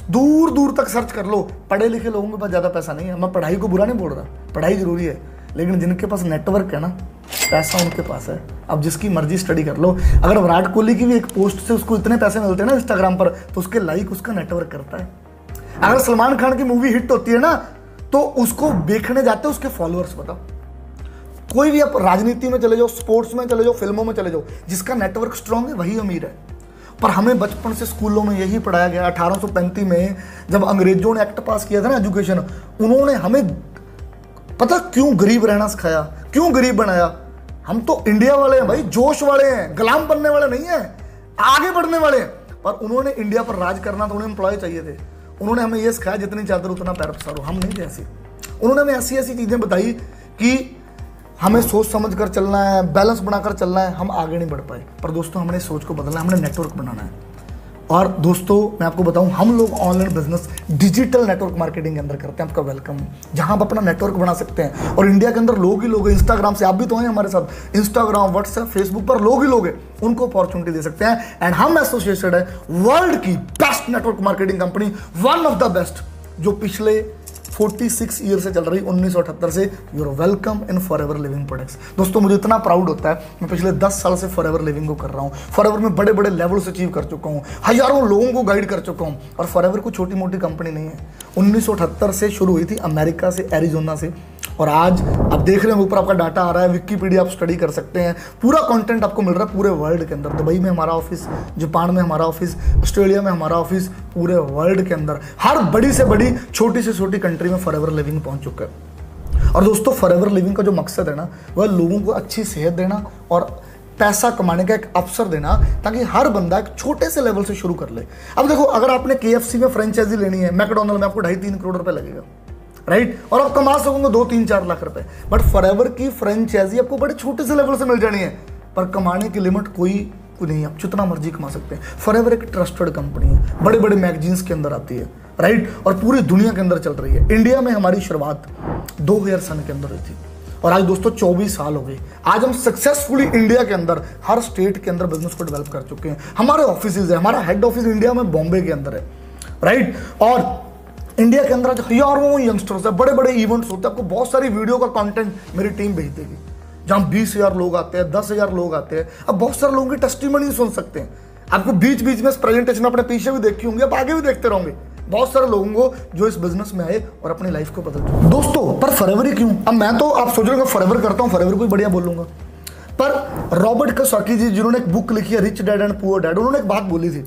दूर दूर तक सर्च कर लो, पढ़े लिखे लोगों के पास ज्यादा पैसा नहीं है। मैं पढ़ाई को बुरा नहीं बोल रहा, पढ़ाई जरूरी है, लेकिन जिनके पास नेटवर्क है ना, पैसा उनके पास है। अब जिसकी मर्जी स्टडी कर लो। अगर विराट कोहली की भी एक पोस्ट से उसको इतने पैसे मिलते हैं ना इंस्टाग्राम पर, तो उसके लाइक उसका नेटवर्क करता है। अगर सलमान खान की मूवी हिट होती है ना, तो उसको देखने जाते हैं उसके फॉलोअर्स। बताओ, कोई भी आप राजनीति में चले जाओ, स्पोर्ट्स में चले जाओ, फिल्मों में चले जाओ, जिसका नेटवर्क स्ट्रांग है वही अमीर है। पर हमें बचपन से स्कूलों में यही पढ़ाया गया। 1835 में जब अंग्रेजों ने एक्ट पास किया था ना एजुकेशन, उन्होंने हमें पता क्यों गरीब रहना सिखाया, क्यों गरीब बनाया? हम तो इंडिया वाले हैं भाई, जोश वाले हैं, गुलाम बनने वाले नहीं हैं, आगे बढ़ने वाले हैं। पर उन्होंने इंडिया पर राज करना तो उन्हें एम्प्लॉय चाहिए थे। उन्होंने हमें यह सिखाया, जितनी चादर उतना पैर पसारो। हम नहीं थे ऐसे। उन्होंने हमें ऐसी ऐसी चीजें बताई कि हमें सोच समझ कर चलना है, बैलेंस बनाकर चलना है। हम आगे नहीं बढ़ पाए। पर दोस्तों, हमने सोच को बदलना है, हमने नेटवर्क बनाना है। और दोस्तों, मैं आपको बताऊं, हम लोग online business digital network marketing के अंदर करते हैं। आपका वेलकम, जहां आप अपना नेटवर्क बना सकते हैं। और इंडिया के अंदर लोग ही लोग हैं, इंस्टाग्राम से आप भी तो हैं हमारे साथ, इंस्टाग्राम, व्हाट्सएप, फेसबुक पर लोग ही लोग हैं, उनको अपॉर्चुनिटी दे सकते हैं। एंड हम एसोसिएटेड है वर्ल्ड की best network marketing company, one of the best, जो पिछले 46 ईयर से चल रही, 1978 से। You're welcome in forever living products. दोस्तों, मुझे इतना प्राउड होता है, मैं पिछले 10 साल से फॉरएवर लिविंग को कर रहा हूँ। फॉरएवर में बड़े बड़े लेवल्स अचीव कर चुका हूँ, हजारों लोगों को गाइड कर चुका हूँ। और फॉरएवर कोई छोटी मोटी कंपनी नहीं है। 1978 से शुरू हुई थी, अमेरिका से, एरिजोना से, और आज आप देख रहे हैं ऊपर आपका डाटा आ रहा है, विकिपीडिया आप स्टडी कर सकते हैं, पूरा कंटेंट आपको मिल रहा है पूरे वर्ल्ड के अंदर। दुबई में हमारा ऑफिस, जापान में हमारा ऑफिस, ऑस्ट्रेलिया में हमारा ऑफिस, पूरे वर्ल्ड के अंदर हर बड़ी से बड़ी, छोटी से छोटी कंट्री में फॉरएवर लिविंग पहुंच चुका है। और दोस्तों, फॉरएवर लिविंग का जो मकसद है ना, वह लोगों को अच्छी सेहत देना और पैसा कमाने का एक अवसर देना, ताकि हर बंदा एक छोटे से लेवल से शुरू कर ले। अब देखो, अगर आपने KFC में फ्रेंचाइजी लेनी है, मैकडोनल्ड में आपको 2.5-3 करोड़ रुपए लगेगा, राइट, और आप कमा सकोगे 2-3-4 लाख रुपए। बट फॉरएवर की फ्रेंचाइजी आपको बड़े छोटे से लेवल से मिल जानी है, पर कमाने की लिमिट कोई नहीं, आप जितना मर्जी कमा सकते हैं। फॉरएवर एक ट्रस्टेड कंपनी है, बड़े बड़े मैगजीन्स के अंदर आती है, राइट, और पूरी दुनिया के अंदर चल रही है। इंडिया में हमारी शुरुआत 2000 सन के अंदर हुई थी, और आज दोस्तों 24 साल हो गए। आज हम सक्सेसफुली इंडिया के अंदर हर स्टेट के अंदर बिजनेस को डेवलप कर चुके हैं। हमारे ऑफिस है, हमारा हेड ऑफिस इंडिया में बॉम्बे के अंदर है, राइट, और इंडिया के अंदर आज हजारों यंगस्टर्स है, बड़े बड़े इवेंट्स होते हैं, आपको बहुत सारी वीडियो का कंटेंट मेरी टीम भेज देगी जहां 20,000 लोग आते हैं, 10,000 लोग आते हैं। अब बहुत सारे लोगों की टेस्टिमनी सुन सकते हैं। आपको बीच बीच में इस प्रेजेंटेशन अपने पीछे भी देखी होंगी, आप आगे भी देखते रहोगे। बहुत सारे लोगों को जो इस बिजनेस में आए और अपनी लाइफ को बदल चुके। दोस्तों पर फॉरएवर क्यों? अब मैं तो आप सोच रहे हो फॉरएवर करता हूं, फॉरएवर कोई बढ़िया बोलूंगा, पर रॉबर्ट कियोसाकी जी जिन्होंने एक बुक लिखी है rich dad and poor dad, उन्होंने एक बात बोली थी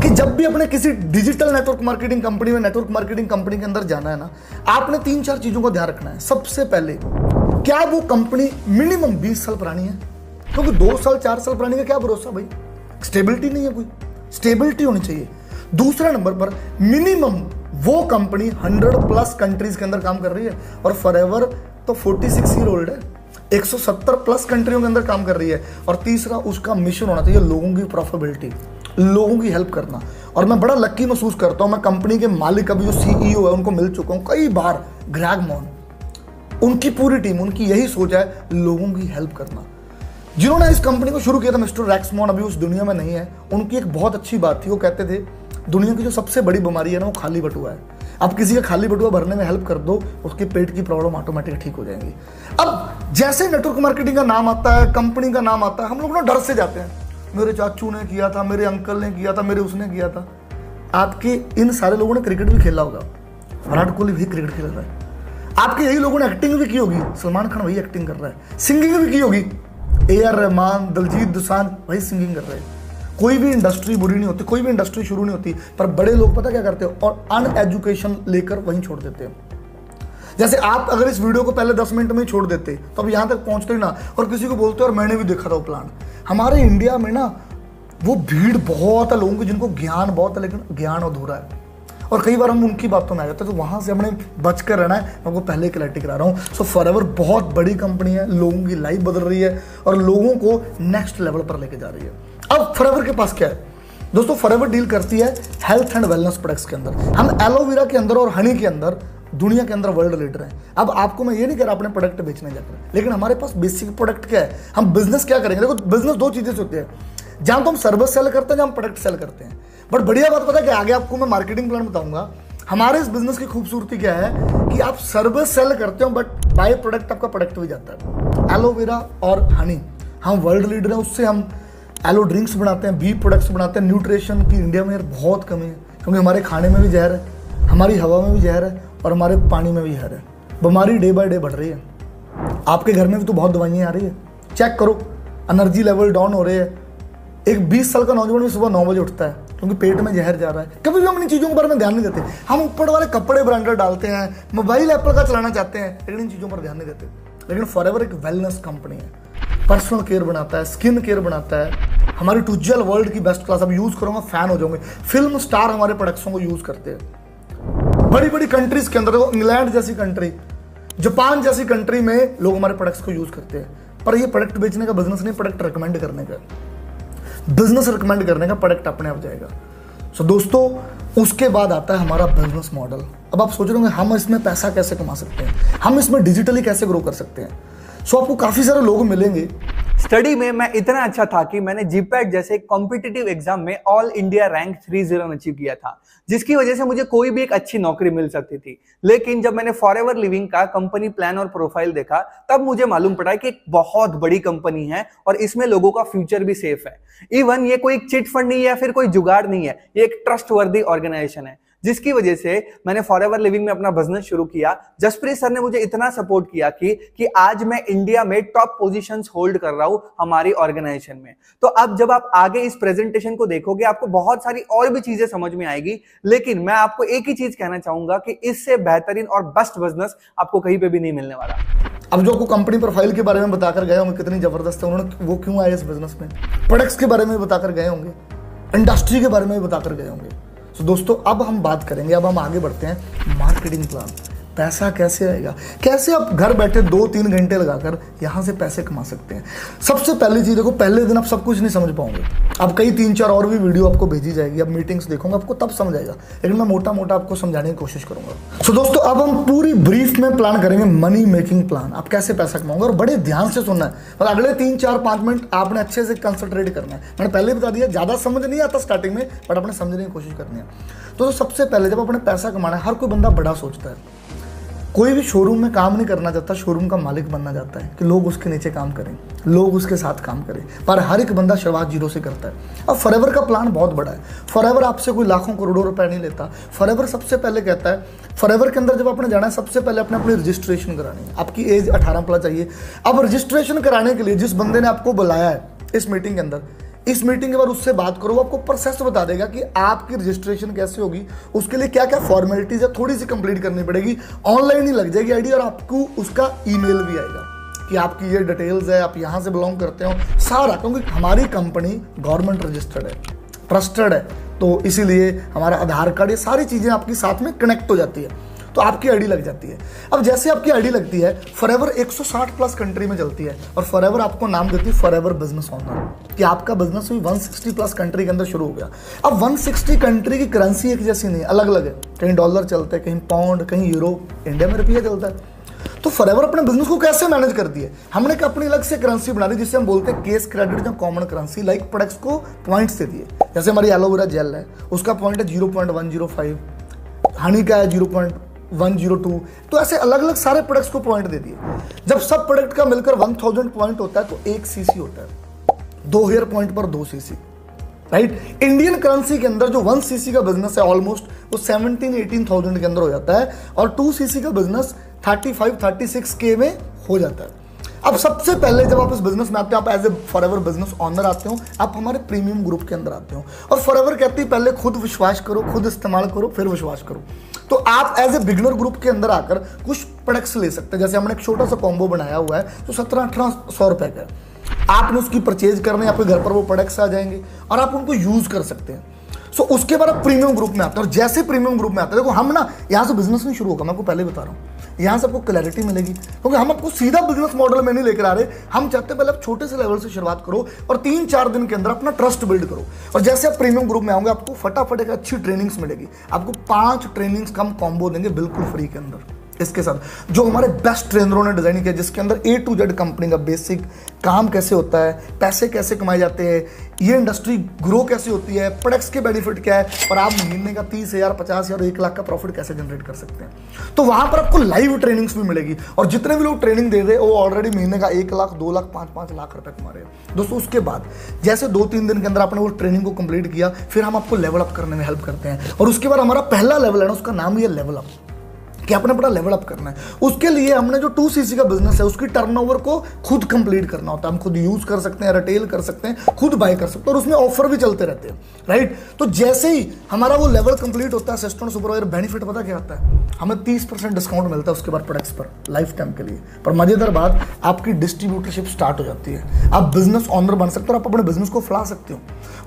कि जब भी अपने किसी डिजिटल नेटवर्क मार्केटिंग कंपनी में, नेटवर्क मार्केटिंग कंपनी के अंदर जाना है ना, आपने 3-4 चीजों का ध्यान रखना है। सबसे पहले, क्या वो कंपनी मिनिमम 20 साल पुरानी है? क्योंकि 2 साल 4 साल पुरानी का क्या भरोसा भाई, स्टेबिलिटी नहीं है, कोई स्टेबिलिटी होनी चाहिए। दूसरा नंबर पर, मिनिमम वो कंपनी 100+ कंट्रीज के अंदर काम कर रही है, और फॉरएवर तो 46 ईयर ओल्ड है, 170+ कंट्रियों के अंदर काम कर रही है। और तीसरा, उसका मिशन होना चाहिए लोगों की प्रॉफिटेबिलिटी, लोगों की हेल्प करना। और मैं बड़ा लक्की महसूस करता हूं, मैं कंपनी के मालिक अभी जो CEO है उनको मिल चुका हूं कई बार, ग्रेग मॉन, उनकी पूरी टीम, उनकी यही सोच है लोगों की हेल्प करना। जिन्होंने इस कंपनी को शुरू किया था, मिस्टर रेक्स मॉन अभी उस दुनिया में नहीं है। उनकी एक बहुत अच्छी बात थी, वो कहते थे दुनिया की जो सबसे बड़ी बीमारी है ना, वो खाली बटुआ है। आप किसी का खाली बटुआ भरने में हेल्प कर दो, उसके पेट की प्रॉब्लम ऑटोमेटिक ठीक हो जाएंगी। अब जैसे नेटवर्क मार्केटिंग का नाम आता है, कंपनी का नाम आता है, हम लोग ना डर से जाते हैं, मेरे चाचू ने किया था, मेरे अंकल ने किया था, मेरे उसने किया था। आपके इन सारे लोगों ने क्रिकेट भी खेला होगा, विराट कोहली भी क्रिकेट खेल रहा है। आपके यही लोगों ने एक्टिंग भी की होगी, सलमान खान वही एक्टिंग कर रहा है। सिंगिंग भी की होगी, AR रहमान, दिलजीत दोसांझ वही सिंगिंग कर रहे हैं। कोई भी इंडस्ट्री बुरी नहीं होती, कोई भी इंडस्ट्री शुरू नहीं होती, पर बड़े लोग पता क्या करते हैं, और अनएजुकेशन लेकर वहीं छोड़ देते हैं। जैसे आप अगर इस वीडियो को पहले 10 मिनट में ही छोड़ देते तो अब यहां तक पहुंचते ही ना, और किसी को बोलते और मैंने भी देखा था वो प्लान। हमारे इंडिया में ना वो भीड़ बहुत है लोगों की जिनको ज्ञान बहुत है, लेकिन ज्ञान अधूरा है, और कई बार हम उनकी बातों में आ जाते हैं। तो वहां से हमने बचकर रहना है। मैं आपको पहले क्लैरिटी करा रहा हूँ। सो फॉरएवर बहुत बड़ी कंपनी है, लोगों की लाइफ बदल रही है और लोगों को नेक्स्ट लेवल पर लेके जा रही है। अब फॉरएवर के पास क्या है दोस्तों? फॉरएवर डील करती है हेल्थ एंड वेलनेस प्रोडक्ट्स के अंदर। हम एलोवेरा के अंदर और हनी के अंदर दुनिया के अंदर वर्ल्ड लीडर हैं। अब आपको मैं ये नहीं कह रहा अपने प्रोडक्ट बेचने जाकर, लेकिन हमारे पास बेसिक प्रोडक्ट क्या है, हम बिजनेस क्या करेंगे। देखो बिजनेस 2 चीजें से होती है, जहां तो हम सर्विस सेल करते हैं, जहां हम प्रोडक्ट सेल करते हैं। बट बढ़िया बात पता है कि आगे आपको मैं मार्केटिंग प्लान बताऊंगा। हमारे इस बिजनेस की खूबसूरती क्या है कि आप सर्विस सेल करते हो, बट बाय प्रोडक्ट आपका प्रोडक्ट भी जाता है। एलोवेरा और हनी हम वर्ल्ड लीडर हैं, उससे हम एलो ड्रिंक्स बनाते हैं, बी प्रोडक्ट्स बनाते हैं। न्यूट्रिशन की इंडिया में यार बहुत कमी है, क्योंकि हमारे खाने में भी जहर है, हमारी हवा में भी जहर है, और हमारे पानी में भी जहर है। बीमारी डे बाय डे बढ़ रही है। आपके घर में भी तो बहुत दवाइयाँ आ रही है, चेक करो, एनर्जी लेवल डाउन हो रहे हैं। एक 20 साल का नौजवान भी सुबह 9 बजे उठता है क्योंकि पेट में जहर जा रहा है। कभी भी हम इन चीज़ों के बारे में ध्यान नहीं देते। हम ऊपर वाले कपड़े ब्रांडेड डालते हैं, मोबाइल एप्पल का चलाना चाहते हैं, लेकिन इन चीज़ों पर ध्यान नहीं देते। लेकिन फॉरएवर एक वेलनेस कंपनी है, पर्सनल केयर बनाता है, स्किन केयर बनाता है। हमारी टूजेल वर्ल्ड की बेस्ट क्लास, अब यूज़ करूँगा फैन हो जाऊंगे। फिल्म स्टार हमारे प्रोडक्ट्सों को यूज़ करते हैं। बड़ी बड़ी कंट्रीज के अंदर, इंग्लैंड जैसी कंट्री, जापान जैसी कंट्री में लोग हमारे प्रोडक्ट्स को यूज़ करते हैं। पर ये प्रोडक्ट बेचने का बिजनेस नहीं, प्रोडक्ट रिकमेंड करने का बिजनेस, रिकमेंड करने का, प्रोडक्ट अपने आप जाएगा। सो दोस्तों, उसके बाद आता है हमारा बिजनेस मॉडल। अब आप सोच रहे होंगे हम इसमें पैसा कैसे कमा सकते हैं, हम इसमें डिजिटली कैसे ग्रो कर सकते हैं। सो आपको काफी सारे लोग मिलेंगे। स्टडी में मैं इतना अच्छा था कि मैंने जीपैट जैसे कॉम्पिटिटिव एग्जाम में ऑल इंडिया रैंक 30 अचीव किया था, जिसकी वजह से मुझे कोई भी एक अच्छी नौकरी मिल सकती थी। लेकिन जब मैंने फॉरएवर लिविंग का कंपनी प्लान और प्रोफाइल देखा, तब मुझे मालूम पड़ा कि एक बहुत बड़ी कंपनी है और इसमें लोगों का फ्यूचर भी सेफ है। इवन ये कोई चिट फंड नहीं है या फिर कोई जुगाड़ नहीं है, ये एक ट्रस्टवर्दी ऑर्गेनाइजेशन है, जिसकी वजह से मैंने फॉरएवर लिविंग में अपना बिजनेस शुरू किया। जसप्रीत सर ने मुझे इतना सपोर्ट किया कि आज मैं इंडिया में टॉप पोजीशंस होल्ड कर रहा हूं हमारी ऑर्गेनाइजेशन में। तो अब जब आप आगे इस प्रेजेंटेशन को देखोगे, आपको बहुत सारी और भी चीजें समझ में आएगी, लेकिन मैं आपको एक ही चीज कहना चाहूंगा कि इससे बेहतरीन और बेस्ट बिजनेस आपको कहीं पे भी नहीं मिलने वाला। अब जो आपको कंपनी प्रोफाइल के बारे में बताकर गए होंगे कितनी जबरदस्त है, उन्होंने वो क्यों आए इस बिजनेस में, प्रोडक्ट्स के बारे में बताकर गए होंगे, इंडस्ट्री के बारे में बताकर गए होंगे। तो दोस्तों अब हम बात करेंगे, अब हम आगे बढ़ते हैं मार्केटिंग प्लान। पैसा कैसे आएगा, कैसे आप घर बैठे 2-3 घंटे लगाकर यहाँ से पैसे कमा सकते हैं। सबसे पहली चीज़ देखो, पहले दिन आप सब कुछ नहीं समझ पाओगे। अब कई 3-4 और भी वीडियो आपको भेजी जाएगी, अब मीटिंग्स देखोगे आपको तब समझ आएगा, लेकिन मैं मोटा मोटा आपको समझाने की कोशिश करूंगा। सो दोस्तों, अब हम पूरी ब्रीफ में प्लान करेंगे मनी मेकिंग प्लान। आप कैसे पैसा कमाओगे और बड़े ध्यान से सुनना है, और अगले 3-4-5 मिनट आपने अच्छे से कंसंट्रेट करना है। मैंने पहले बता दिया, ज़्यादा समझ नहीं आता स्टार्टिंग में, बट अपने समझने की कोशिश करनी है। तो सबसे पहले जब अपने पैसा कमाना है, हर कोई बंदा बड़ा सोचता है। कोई भी शोरूम में काम नहीं करना चाहता, शोरूम का मालिक बनना चाहता है कि लोग उसके नीचे काम करें, लोग उसके साथ काम करें, पर हर एक बंदा शुरुआत जीरो से करता है। अब फॉरएवर का प्लान बहुत बड़ा है। फॉरएवर आपसे कोई लाखों करोड़ों रुपए नहीं लेता। फॉरएवर सबसे पहले कहता है, फॉरएवर के अंदर जब आपने जाना है, सबसे पहले अपनी रजिस्ट्रेशन करानी है। आपकी एज 18+ चाहिए। अब रजिस्ट्रेशन कराने के लिए जिस बंदे ने आपको बुलाया है इस मीटिंग के अंदर, इस मीटिंग के बाद उससे बात करो, वो आपको प्रोसेस बता देगा कि आपकी रजिस्ट्रेशन कैसे होगी, उसके लिए क्या क्या फॉर्मेलिटीज है, थोड़ी सी कंप्लीट करनी पड़ेगी। ऑनलाइन ही लग जाएगी आईडी, और आपको उसका ईमेल भी आएगा कि आपकी ये डिटेल्स है, आप यहाँ से बिलोंग करते हो सारा, क्योंकि हमारी कंपनी गवर्नमेंट रजिस्टर्ड है, ट्रस्टेड है, तो इसीलिए हमारा आधार कार्ड, ये सारी चीज़ें आपकी साथ में कनेक्ट हो जाती है, तो आपकी आईडी लग जाती है। अब जैसे आपकी आईडी लगती है, फॉरएवर 160+ कंट्री में चलती है, और फॉरएवर आपको नाम देती है फॉरएवर बिजनेस ऑनर, कि आपका बिजनेस भी 160+ कंट्री के अंदर शुरू हो गया। अब 160 कंट्री की करेंसी एक जैसी नहीं, अलग अलग है। कहीं डॉलर चलते हैं, कहीं पाउंड, कहीं यूरो, इंडिया में रुपया चलता है। तो फॉरएवर अपने बिजनेस को कैसे मैनेज करती है, हमने अपनी अलग से करेंसी बना दी, जिसे हम बोलते हैं केस क्रेडिट या कॉमन करेंसी। लाइक प्रोडक्ट्स को पॉइंट्स दे दिए, जैसे हमारी एलोवेरा जेल है, उसका पॉइंट है 0.105, हनी का है 0.102, तो ऐसे अलग अलग सारे प्रोडक्ट्स को पॉइंट दे दिए। जब सब प्रोडक्ट का मिलकर 1000 पॉइंट होता है, तो 1 सीसी होता है। 2 हेयर पॉइंट पर 2 सीसी, राइट। इंडियन करेंसी के अंदर जो 1 सीसी का बिजनेस है, ऑलमोस्ट वो 17-18,000 के अंदर हो जाता है, और 2 सीसी का बिजनेस 35-36K में हो जाता है। अब सबसे पहले जब आप इस बिजनेस में आते हो, आप as a forever business owner आते हो, आप हमारे प्रीमियम ग्रुप के अंदर आते हो, और फॉरएवर कहती है पहले खुद विश्वास करो, खुद इस्तेमाल करो, फिर विश्वास करो। तो आप एज ए बिगिनर ग्रुप के अंदर आकर कुछ प्रोडक्ट्स ले सकते हैं। जैसे हमने एक छोटा सा कॉम्बो बनाया हुआ है जो 1700-1800 रुपए का है, आपने उसकी परचेज करनी है, आपके घर पर वो प्रोडक्ट्स आ जाएंगे और आप उनको यूज कर सकते हैं। सो उसके बाद आप प्रीमियम ग्रुप में आते हैं, और जैसे प्रीमियम ग्रुप में आते हैं, देखो हम ना यहाँ से बिजनेस नहीं शुरू होगा, मैं आपको पहले बता रहा हूँ, यहाँ से आपको क्लैरिटी मिलेगी, क्योंकि हम आपको सीधा बिजनेस मॉडल में नहीं लेकर आ रहे। हम चाहते हैं पहले आप छोटे से लेवल से शुरुआत करो और 3-4 दिन के अंदर अपना ट्रस्ट बिल्ड करो, और जैसे आप प्रीमियम ग्रुप में आओगे आपको फटाफट एक अच्छी ट्रेनिंग्स मिलेगी। आपको 5 ट्रेनिंग्स का हम कॉम्बो देंगे बिल्कुल फ्री के अंदर, इसके साथ जो हमारे बेस्ट ट्रेनरों ने डिजाइन किया, जिसके अंदर A to Z कंपनी का बेसिक काम कैसे होता है, पैसे कैसे कमाए जाते हैं, ये इंडस्ट्री ग्रो कैसे होती है, प्रोडक्ट्स के बेनिफिट क्या है, और आप महीने का 30,000, 50,000, 1 लाख का प्रॉफिट कैसे जनरेट कर सकते हैं। तो वहां पर आपको लाइव ट्रेनिंग्स भी मिलेगी, और जितने भी लोग ट्रेनिंग दे रहे हैं वो ऑलरेडी महीने का 1 लाख, 2 लाख, 5-5 लाख रुपए कमा रहे हैं दोस्तों। उसके बाद जैसे 2-3 दिन के अंदर आपने वो ट्रेनिंग को कंप्लीट किया, फिर हम आपको लेवल अप करने में हेल्प करते हैं, और उसके बाद हमारा पहला लेवल है ना, उसका नाम ही है लेवल अप, कि आपने अपना लेवल अप करना है। उसके लिए हमने जो 2 सीसी का बिजनेस है, उसकी टर्नओवर को खुद कंप्लीट करना होता है। हम खुद यूज कर सकते हैं, रिटेल कर सकते हैं, खुद बाय कर सकते हैं, और उसमें ऑफर भी चलते रहते हैं, राइट। तो जैसे ही हमारा वो लेवल कंप्लीट होता है, असिस्टेंट सुपरवाइजर बेनिफिट पता क्या आता है, हमें 30% डिस्काउंट मिलता है उसके बाद प्रोडक्ट्स पर लाइफ टाइम के लिए। पर मजेदार बात, आपकी डिस्ट्रीब्यूटरशिप स्टार्ट हो जाती है, आप बिजनेस ऑनर बन सकते हो, और आप अपने बिजनेस को फैला सकते हो।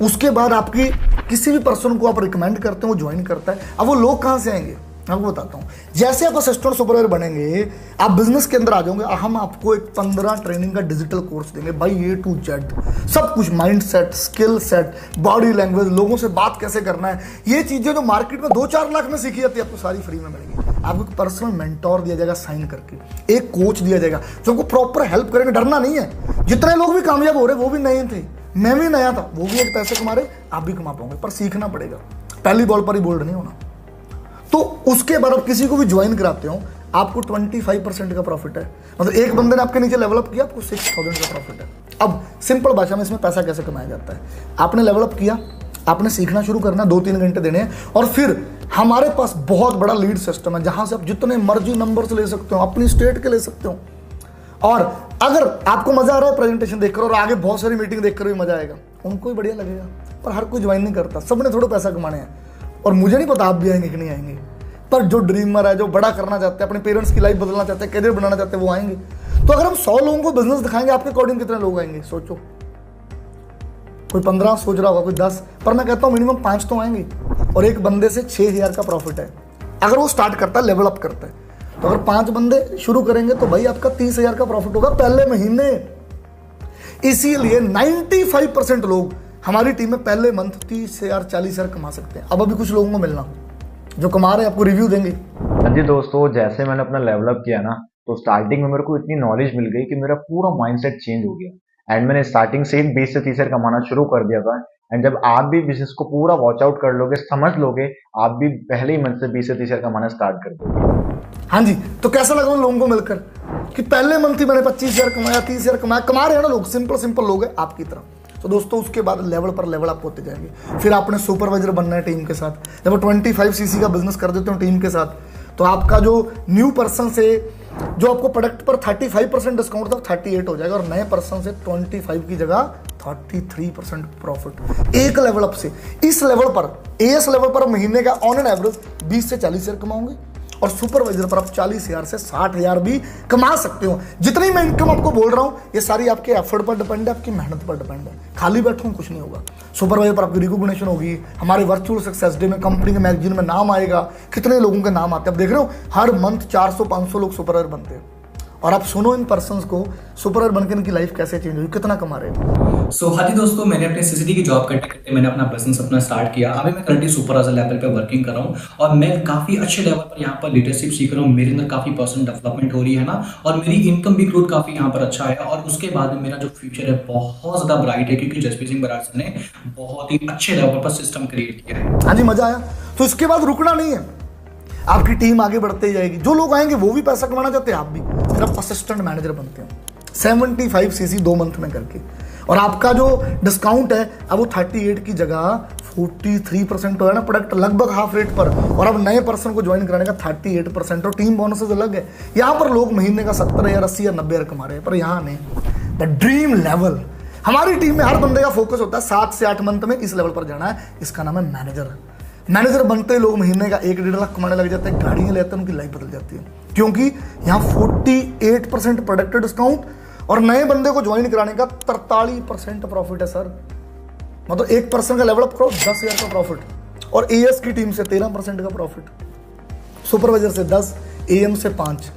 उसके बाद आपकी किसी भी पर्सन को आप रिकमेंड करते हो, वो ज्वाइन करता है। अब वो लोग कहाँ से आएंगे, मैं आपको बताता हूँ। जैसे आप असिस्टेंट सुपरवाइजर बनेंगे, आप बिजनेस के अंदर आ जाओगे, हम आपको एक 15 ट्रेनिंग का डिजिटल कोर्स देंगे भाई, A to Z सब कुछ, mind set, skill set, body language, लोगों से बात कैसे करना है, ये चीजें जो मार्केट में 2-4 लाख में सीखी जाती है, आपको सारी फ्री में मिलेगी। आपको एक पर्सनल मेंटोर दिया जाएगा साइन करके, एक कोच दिया जाएगा जो आपको प्रॉपर हेल्प करेंगे। डरना नहीं है। जितने लोग भी कामयाब हो रहे वो भी नए थे, मैं भी नया था, वो भी एक पैसे कमा रहे, आप भी कमा पाओगे, पर सीखना पड़ेगा। पहली बॉल पर ही बोल्ड नहीं होना। तो उसके बाद आप किसी को भी ज्वाइन कराते हो, आपको 25% का प्रॉफिट है। मतलब एक बंदे ने आपके नीचे लेवल अप किया, आपको 6,000 का प्रॉफिट है। अब सिंपल भाषा में इसमें पैसा कैसे कमाया जाता है, आपने लेवल अप किया, आपने सीखना शुरू करना, 2-3 घंटे देने हैं, और फिर हमारे पास बहुत बड़ा लीड सिस्टम है जहां से आप जितने मर्जी नंबर्स ले सकते हो, अपनी स्टेट के ले सकते हो। और अगर आपको मजा आ रहा है प्रेजेंटेशन देखकर, और आगे बहुत सारी मीटिंग देखकर भी मजा आएगा, उनको भी बढ़िया लगेगा, पर हर कोई ज्वाइन नहीं करता, सबने थोड़ा पैसा कमाने हैं। और मुझे नहीं पता आप भी आएंगे कि नहीं आएंगे, पर जो ड्रीमर है, जो बड़ा करना चाहते हैं, अपने पेरेंट्स की लाइफ बदलना चाहते हैं, करियर बनाना चाहते हैं, वो आएंगे। तो अगर हम 100 लोगों को बिजनेस दिखाएंगे, आपके अकॉर्डिंग कितने लोग आएंगे सोचो। कोई 15 सोच रहा होगा, कोई 10, पर मैं कहता हूँ मिनिमम 5 तो आएंगे। और एक बंदे से 6,000 का प्रॉफिट है अगर वो स्टार्ट करता है, लेवल अप करता है। तो अगर 5 बंदे शुरू करेंगे तो भाई आपका 30,000 का प्रॉफिट होगा पहले महीने। इसीलिए 95% लोग हमारी टीम में पहले मंथ 30,000 40,000 कमा सकते हैं। अब अभी कुछ लोगों को मिलना जो कमा रहे हैं आपको रिव्यू देंगे। हाँ जी दोस्तों, जैसे मैंने अपना लेवल अप किया ना, तो स्टार्टिंग में मेरे को इतनी नॉलेज मिल गई कि मेरा पूरा माइंडसेट चेंज हो गया एंड मैंने स्टार्टिंग से ही 20 से 30,000 कमाना शुरू कर दिया था। एंड जब आप भी बिजनेस को पूरा वॉच आउट कर लोगे, समझ लोगे, आप भी पहले ही मंथ से 20 से 30,000 कमाना स्टार्ट कर दोगे। हाँ जी, तो कैसा लगा उन लोगों को मिलकर कि पहले मंथ ही मैंने 25,000 कमाया, 30,000 कमाया, कमा रहे हैं ना लोग, सिंपल लोग हैं आपकी तरह। तो दोस्तों उसके बाद लेवल पर लेवल आप होते जाएंगे। फिर आपने सुपरवाइजर बनना है टीम के साथ। जब 25 सीसी का बिजनेस कर देते हो टीम के साथ, तो आपका जो न्यू पर्सन से जो आपको प्रोडक्ट पर 35% डिस्काउंट था 38 हो जाएगा और नए पर्सन से 25 की जगह 33% प्रॉफिट। एक लेवल अप से इस लेवल पर, एएस लेवल पर महीने का ऑन एन एवरेज 20 से 40,000 कमाओगे और सुपरवाइजर पर आप 40,000 से 60,000 भी कमा सकते हो। जितनी मैं इनकम आपको बोल रहा हूं ये सारी आपके एफर्ट पर डिपेंड है, आपकी मेहनत पर डिपेंड है। खाली बैठो कुछ नहीं होगा। सुपरवाइजर पर आपकी रिकॉग्निशन होगी, हमारे वर्चुअल सक्सेस डे में कंपनी के मैगजीन में नाम आएगा। कितने लोगों के नाम आते हैं आप देख रहे हो, हर मंथ 400-500 लोग सुपरवाइजर बनते हैं। और आप सुनो इन पर्सन्स को, सुपरवाइजर बनकर इनकी लाइफ कैसे चेंज हुई, कितना कमा रहे हैं। सो हाँ जी दोस्तों, मैंने अपने सीसीडी की जॉब करते करते मैंने अपना बिजनेस अपना स्टार्ट किया। अभी मैं करंटली सुपरवाइजर लेवल पे वर्किंग कर रहा हूँ और मैं काफी अच्छे लेवल पर यहाँ पर लीडरशिप सीख रहा हूँ। मेरे अंदर काफी पर्सनल डेवलपमेंट हो रही है ना, और मेरी इनकम भी ग्रोथ काफी यहाँ पर अच्छा है। और उसके बाद में मेरा जो फ्यूचर है बहुत ज्यादा ब्राइट है, क्योंकि जसप्रीत सिंह बराड़ सर ने बहुत ही अच्छे लेवल पर सिस्टम क्रिएट किया है। हाँ जी, मजा आया। तो इसके बाद रुकना नहीं है, आपकी टीम आगे बढ़ते जाएगी। जो लोग आएंगे वो भी पैसा कमाना चाहते हैं, आप भी। फिर आप असिस्टेंट मैनेजर बनते हैं 75 सीसी 2 मंथ में करके, और आपका जो डिस्काउंट है अब वो 38 की जगह 43% हो है ना, प्रोडक्ट लगभग हाफ रेट पर। और अब नए पर्सन को ज्वाइन कराने का 38% और टीम बोनसेस अलग है। यहाँ पर लोग महीने का 70,000 80,000 90,000 कमा रहे हैं, पर यहाँ नहीं। द ड्रीम लेवल, हमारी टीम में हर बंदे का फोकस होता है 7 से 8 मंथ में इस लेवल पर जाना है। इसका नाम है मैनेजर। मैनेजर बनते लोग महीने का 1-1.5 लाख कमाने लग जाते हैं, गाड़ियां लेते हैं, उनकी लाइफ बदल जाती है। क्योंकि यहाँ 48% प्रोडक्ट डिस्काउंट और नए बंदे को ज्वाइन कराने का 43% प्रॉफिट है सर। मतलब एक पर्सन का लेवल अप करो 10,000 का प्रॉफिट, और एएस की टीम से 13% का प्रॉफिट, सुपरवाइजर से 10, एएम से 5,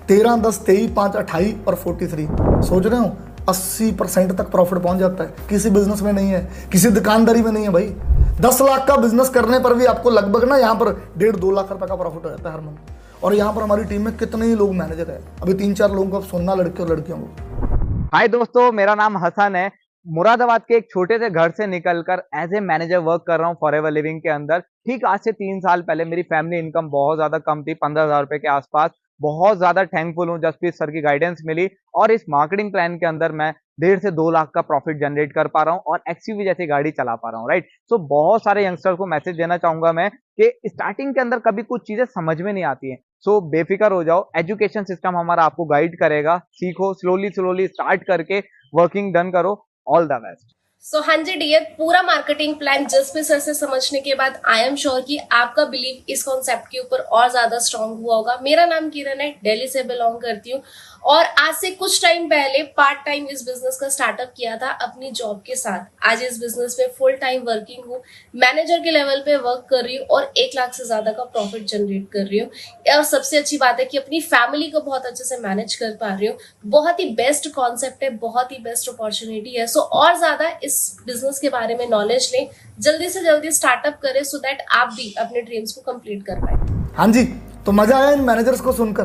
13, 10, 23, 5, 28 और 43। सोच रहे हो 80% तक प्रॉफिट पहुंच जाता है। किसी बिजनेस में नहीं है, किसी दुकानदारी में नहीं है भाई। 10 लाख का बिजनेस करने पर भी आपको लगभग ना यहाँ पर 1.5-2 लाख रुपए का प्रॉफिट हो जाता है हर मंथ। और यहाँ पर हमारी टीम में कितने ही लोग मैनेजर है, अभी 3-4 लोगों को आप सुनना, लड़के और लड़कियों को। हाय दोस्तों, मेरा नाम हसन है। मुरादाबाद के एक छोटे से घर से निकलकर एज ए मैनेजर वर्क कर रहा हूँ फॉरएवर लिविंग के अंदर। ठीक आज से 3 साल पहले मेरी फैमिली इनकम बहुत ज्यादा कम थी, 15,000 रुपए के आसपास। बहुत ज्यादा थैंकफुल हूँ, जसप्रीत सर की गाइडेंस मिली और इस मार्केटिंग प्लान के अंदर मैं 1.5 से 2 लाख का प्रॉफिट जनरेट कर पा रहा हूँ और एक्सयूवी जैसी गाड़ी चला पा रहा हूँ, राइट। सो बहुत सारे यंगस्टर्स को मैसेज देना चाहूंगा मैं कि स्टार्टिंग के अंदर कभी कुछ चीजें समझ में नहीं आती है। सो बेफिक्र हो जाओ, एजुकेशन सिस्टम हमारा आपको गाइड करेगा। सीखो, स्लोली स्टार्ट करके वर्किंग डन करो। All the best. सो हाँ जी डियर, पूरा मार्केटिंग प्लान जसप्रीत सर से समझने के बाद आई एम श्योर कि आपका बिलीव इस कॉन्सेप्ट के ऊपर और ज्यादा स्ट्रांग हुआ होगा। मेरा नाम किरण है, दिल्ली से बिलोंग करती हूँ और आज से कुछ टाइम पहले पार्ट टाइम इस बिजनेस का स्टार्टअप किया था अपनी जॉब के साथ। आज इस बिजनेस में फुल टाइम वर्किंग हूँ, मैनेजर के लेवल पे वर्क कर रही हूँ और 1 लाख से ज्यादा का प्रॉफिट जनरेट कर रही हूँ। और सबसे अच्छी बात है कि अपनी फैमिली को बहुत अच्छे से मैनेज कर पा रही हूँ। बहुत ही बेस्ट कॉन्सेप्ट है, बहुत ही बेस्ट अपॉर्चुनिटी है। सो और ज्यादा इस बिजनेस के बारे में नॉलेज लें, जल्दी से जल्दी स्टार्टअप करें सो दैट आप भी अपने ड्रीम्स को कंप्लीट कर पाए। हाँ जी, तो मजा आया इन मैनेजर्स को सुनकर।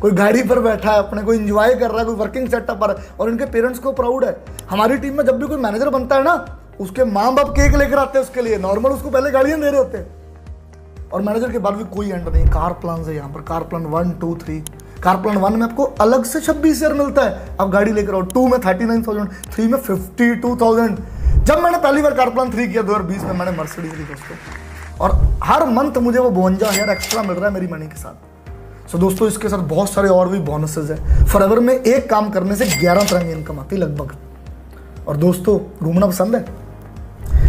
कोई गाड़ी पर बैठा है अपने, कोई एंजॉय कर रहा है, कोई वर्किंग सेटअप पर, और इनके पेरेंट्स को प्राउड है। हमारी टीम में जब भी कोई मैनेजर बनता है ना, उसके माँ बाप केक लेकर आते हैं उसके लिए, नॉर्मल उसको पहले गाड़ियां दे रहे होते हैं। और मैनेजर के बाद भी कोई एंड नहीं। कार प्लान है यहाँ पर, कार प्लान 1, 2, 3। कार प्लान 1 में आपको अलग से 26,000 मिलता है, आप गाड़ी लेकर आओ। 2 में 39,000, 3 में 52,000। जब मैंने पहली बार कार प्लान 3 किया 2020 में, मैंने मर्सिडीज ली दोस्तों, और हर मंथ मुझे वो 52,000 एक्स्ट्रा मिल रहा है मेरी मनी के साथ। सो दोस्तों इसके साथ बहुत सारे और भी बोनसेस है। फॉरएवर में एक काम करने से 11 तरह की इनकम आती है लगभग। और दोस्तों घूमना पसंद है